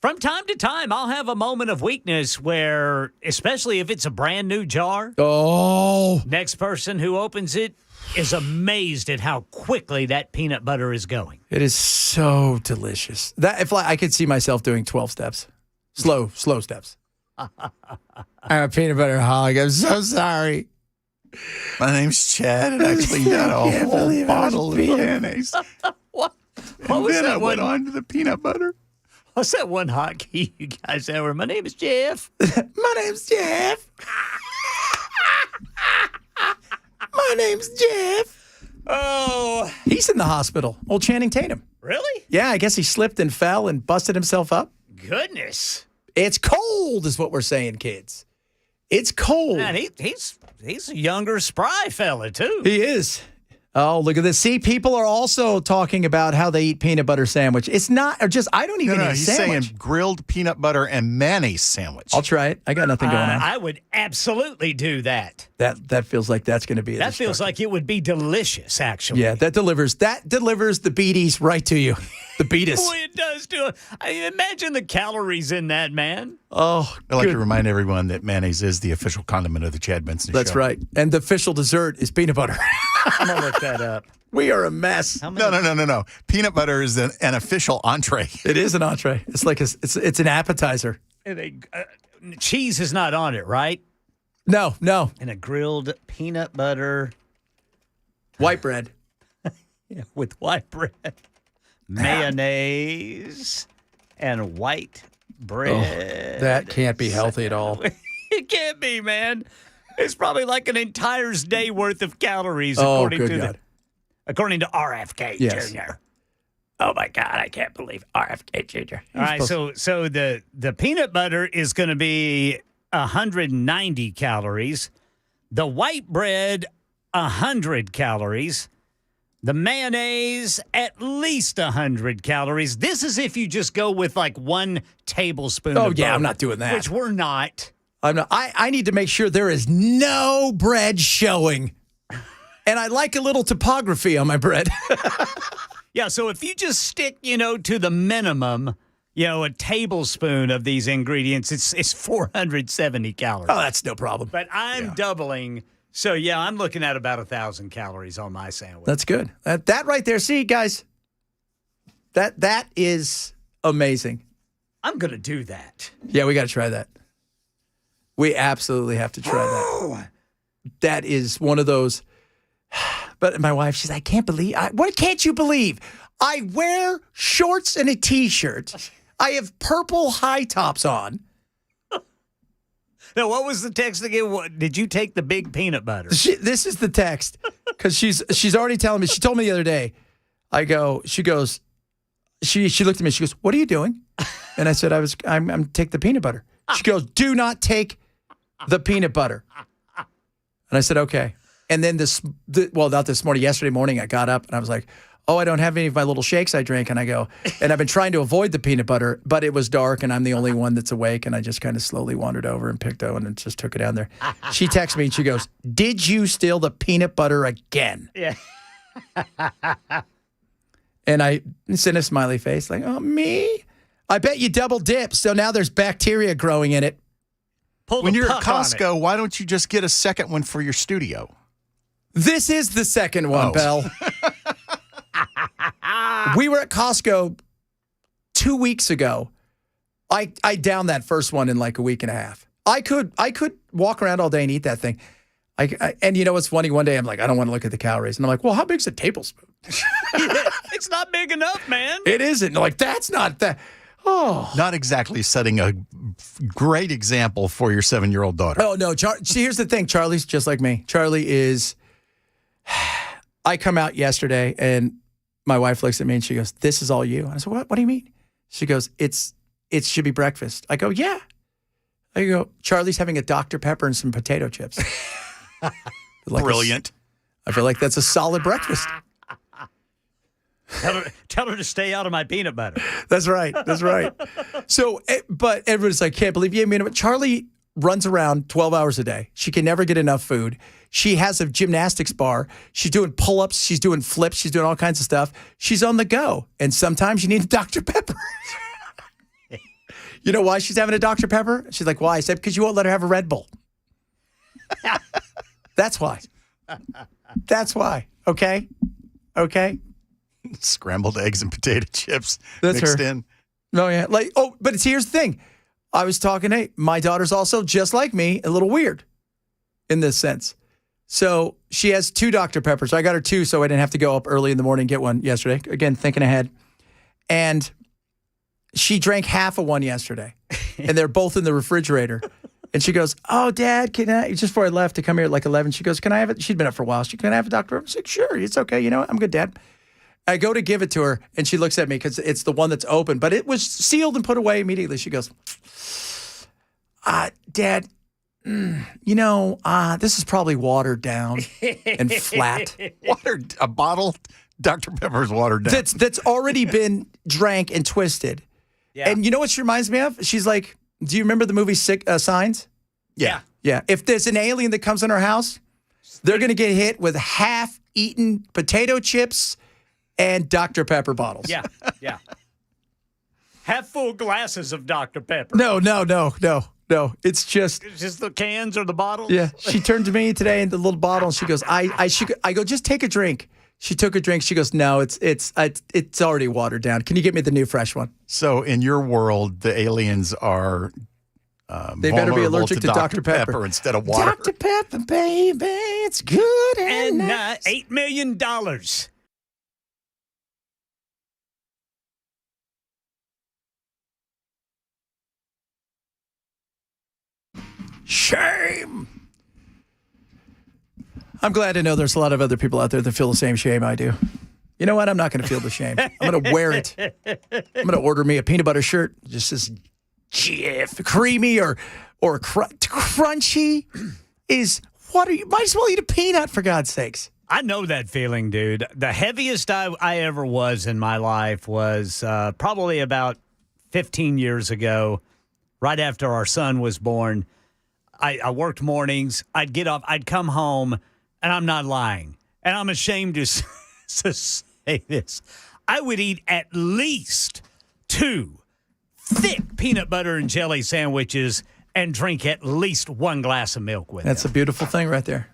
from time to time, I'll have a moment of weakness where, especially if it's a brand new jar. Oh. Next person who opens it is amazed at how quickly that peanut butter is going. It is so delicious. I could see myself doing 12 steps. Slow steps. I'm a peanut butter hog. I'm so sorry. My name's Chad, and I cleaned out a whole bottle of mayonnaise. What And was then that I went one? on to the peanut butter. What's that one hotkey you guys ever? My name is Jeff. My name's Jeff. My name's Jeff. Oh. He's in the hospital. Old Channing Tatum. Really? Yeah, I guess he slipped and fell and busted himself up. Goodness. It's cold is what we're saying, kids. It's cold. Man, he's a younger, spry fella, too. He is. Oh, look at this. See, people are also talking about how they eat peanut butter sandwich. It's not, or just, I don't even eat he's sandwich. saying grilled peanut butter and mayonnaise sandwich. I'll try it. I got nothing going on. I would absolutely do that. That feels like that's going to be. That feels like it would be delicious, actually. Yeah, that delivers the beaties right to you. The beatus. Boy, it does do it. Imagine the calories in that, man. Oh, I'd like to remind everyone that mayonnaise is the official condiment of the Chad Benson Show. That's right. And the official dessert is peanut butter. I'm going to look that up. We are a mess. No. Peanut butter is an official entree. It is an entree. It's like it's an appetizer. Cheese is not on it, right? No. And a grilled peanut butter. White bread. Yeah, with white bread. Mayonnaise and white bread. Oh, that can't be healthy at all. It can't be, man. It's probably like an entire day worth of calories, Oh, according good to God. according to RFK Jr. Oh my God, I can't believe RFK Jr. All right, so the peanut butter is going to be 190 calories. The white bread, 100 calories. The mayonnaise, at least 100 calories. This is if you just go with like 1 tablespoon of butter, I'm not doing that. Which we're not. I'm not. I need to make sure there is no bread showing. And I like a little topography on my bread. Yeah, so if you just stick, to the minimum, a tablespoon of these ingredients, it's 470 calories. Oh, that's no problem. But I'm doubling. So, I'm looking at about 1,000 calories on my sandwich. That's good. That right there, see, guys, that is amazing. I'm going to do that. Yeah, we got to try that. We absolutely have to try that. That is one of those. But my wife, she's like, I can't believe. What can't you believe? I wear shorts and a T-shirt. I have purple high tops on. Now, what was the text again? Did you take the big peanut butter? This is the text because she's already telling me. She told me the other day. She goes, she looked at me. She goes, what are you doing? And I said, I'm take the peanut butter. She goes, do not take the peanut butter. And I said, okay. And then not this morning, yesterday morning, I got up and I was like, oh, I don't have any of my little shakes I drink. And I go, and I've been trying to avoid the peanut butter, but it was dark and I'm the only one that's awake. And I just kind of slowly wandered over and picked one and just took it down there. She texts me and she goes, did you steal the peanut butter again? Yeah. And I sent a smiley face like, oh, me? I bet you double dip. So now there's bacteria growing in it. When you're at Costco, why don't you just get a second one for your studio? This is the second one, Bell. We were at Costco 2 weeks ago. I downed that first one in like a week and a half. I could walk around all day and eat that thing. And you know what's funny? One day I'm like, I don't want to look at the calories. And I'm like, well, how big's a tablespoon? It's not big enough, man. It isn't. Like, that's not that. Oh. Not exactly setting a great example for your 7-year-old daughter. Oh, no. See, here's the thing. Charlie's just like me. Charlie is... I come out yesterday and my wife looks at me and she goes, this is all you. And I said, what do you mean? She goes, it should be breakfast. I go, yeah. I go, Charlie's having a Dr. Pepper and some potato chips. Brilliant. I feel like that's a solid breakfast. Tell her to stay out of my peanut butter. That's right. That's right. So, but everybody's like, can't believe you. I mean, Charlie runs around 12 hours a day. She can never get enough food. She has a gymnastics bar. She's doing pull-ups. She's doing flips. She's doing all kinds of stuff. She's on the go. And sometimes you need a Dr. Pepper. You know why she's having a Dr. Pepper? She's like, why? I said, because you won't let her have a Red Bull. That's why. That's why. Okay? Okay? Scrambled eggs and potato chips That's mixed her. in. No, yeah. But here's the thing. I was talking to my daughter's also just like me, a little weird in this sense. So she has 2 Dr. Peppers. I got her 2 so I didn't have to go up early in the morning and get one yesterday. Again, thinking ahead. And she drank half of one yesterday. And they're both in the refrigerator. And she goes, oh, Dad, can I, just before I left to come here at like 11, she goes, can I have it? She'd been up for a while. Can I have a Dr. Pepper? I said, sure, it's okay. You know what? I'm good, Dad. I go to give it to her, and she looks at me because it's the one that's open, but it was sealed and put away immediately. She goes, Dad, this is probably watered down and flat. A bottle, Dr. Pepper's watered down. That's already been drank and twisted. Yeah. And you know what she reminds me of? She's like, do you remember the movie Signs? Yeah. Yeah. If there's an alien that comes in our house, they're going to get hit with half-eaten potato chips and Dr. Pepper bottles. Yeah. Half full glasses of Dr. Pepper. No. It's just the cans or the bottles? Yeah. She turned to me today in the little bottle and she goes, I go, just take a drink. She took a drink. She goes, no, it's already watered down. Can you get me the new fresh one? So in your world, the aliens are they better be vulnerable allergic to Dr. Pepper instead of water. Dr. Pepper, baby, it's good and nice. $8 million. Shame. I'm glad to know there's a lot of other people out there that feel the same shame I do. You know what? I'm not going to feel the shame. I'm going to wear it. I'm going to order me a peanut butter shirt. Just as creamy or crunchy is what are you? Might as well eat a peanut for God's sakes. I know that feeling, dude. The heaviest I ever was in my life was probably about 15 years ago, right after our son was born. I worked mornings. I'd get off. I'd come home, and I'm not lying. And I'm ashamed to say this. I would eat at least 2 thick peanut butter and jelly sandwiches and drink at least 1 glass of milk with That's them. a beautiful thing right there.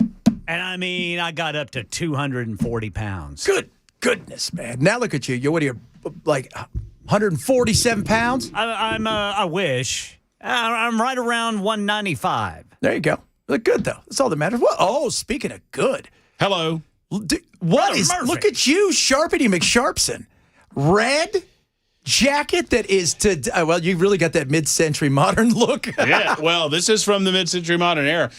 And I mean, I got up to 240 pounds. Goodness, man. Now look at you. What are you, like 147 pounds? I wish. I'm right around 195. There you go. Look good, though. That's all that matters. What? Oh, speaking of good. Hello. Look at you, Sharpity McSharpson. Red jacket that is well, you really got that mid-century modern look. Yeah, well, this is from the mid-century modern era.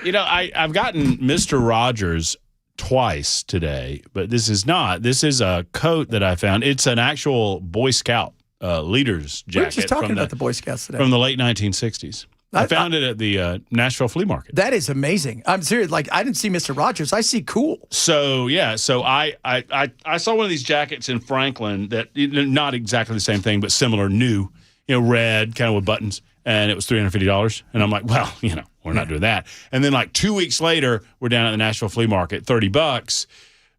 You know, I've gotten Mr. Rogers twice today, but this is not. This is a coat that I found. It's an actual Boy Scout leader's jacket. We were just talking about the Boy Scouts today. From the late 1960s. I found it at the Nashville Flea Market. That is amazing. I'm serious. Like, I didn't see Mr. Rogers. I see cool. So, yeah. So, I saw one of these jackets in Franklin that, not exactly the same thing, but similar, new, red, kind of with buttons. And it was $350. And I'm like, well, we're not doing that. And then like 2 weeks later, we're down at the Nashville Flea Market, $30.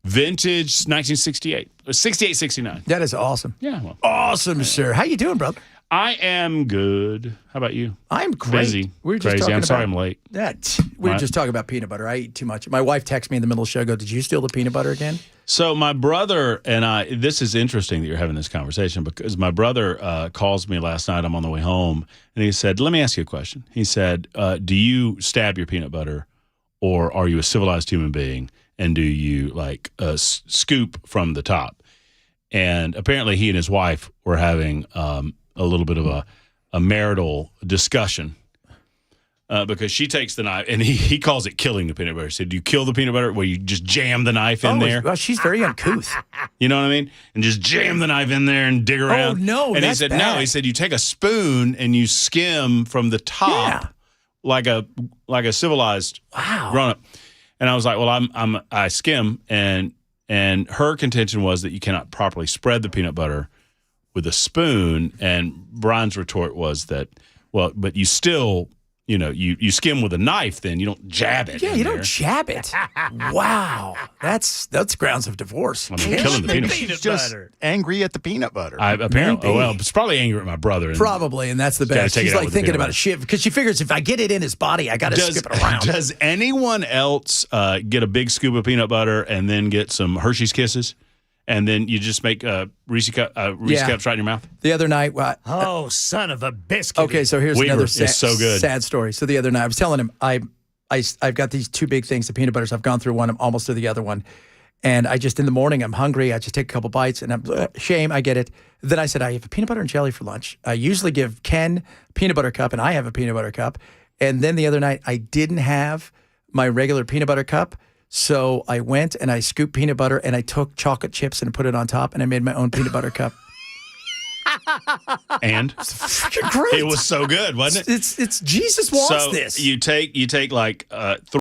Vintage 1968. 68, 69. That is awesome. Yeah. Well, awesome, sir. How you doing, brother? I am good. How about you? I'm great. Busy. We were just Crazy. I'm sorry I'm late. We were just talking about peanut butter. I eat too much. My wife texts me in the middle of the show, did you steal the peanut butter again? So my brother and I, this is interesting that you're having this conversation because my brother calls me last night. I'm on the way home, and he said, let me ask you a question. He said, do you stab your peanut butter, or are you a civilized human being, and do you scoop from the top? And apparently he and his wife were having a little bit of a marital discussion because she takes the knife, and he calls it killing the peanut butter. He said, do you kill the peanut butter where you just jam the knife in there? Well, she's very uncouth. You know what I mean? And just jam the knife in there and dig around. Oh, no, and that's he said, bad. no. He said, you take a spoon and you skim from the top like a civilized grown-up. And I was like, well, I skim, and her contention was that you cannot properly spread the peanut butter with a spoon, and Brian's retort was that, well, but you still, you skim with a knife, then you don't jab it. Yeah, you don't jab it. Wow, that's grounds of divorce. I'm killing the peanut butter. She's just angry at the peanut butter. Apparently, it's probably angry at my brother. Probably, and that's the best. She's like thinking about a shit because she figures if I get it in his body, I got to skip it around. Does anyone else get a big scoop of peanut butter and then get some Hershey's Kisses? And then you just make Reese cups right in your mouth? The other night... oh, son of a biscuit. Okay, so here's Weaver another is so good. sad story. So the other night, I was telling him, I've got these 2 big things of peanut butters. I've gone through one. I'm almost to the other one. And in the morning, I'm hungry. I just take a couple bites, and I'm, shame, I get it. Then I said, I have a peanut butter and jelly for lunch. I usually give Ken a peanut butter cup, and I have a peanut butter cup. And then the other night, I didn't have my regular peanut butter cup. So I went and I scooped peanut butter and I took chocolate chips and put it on top and I made my own peanut butter cup. And freaking great. it was so good, wasn't it? It's Jesus wants so this. You take like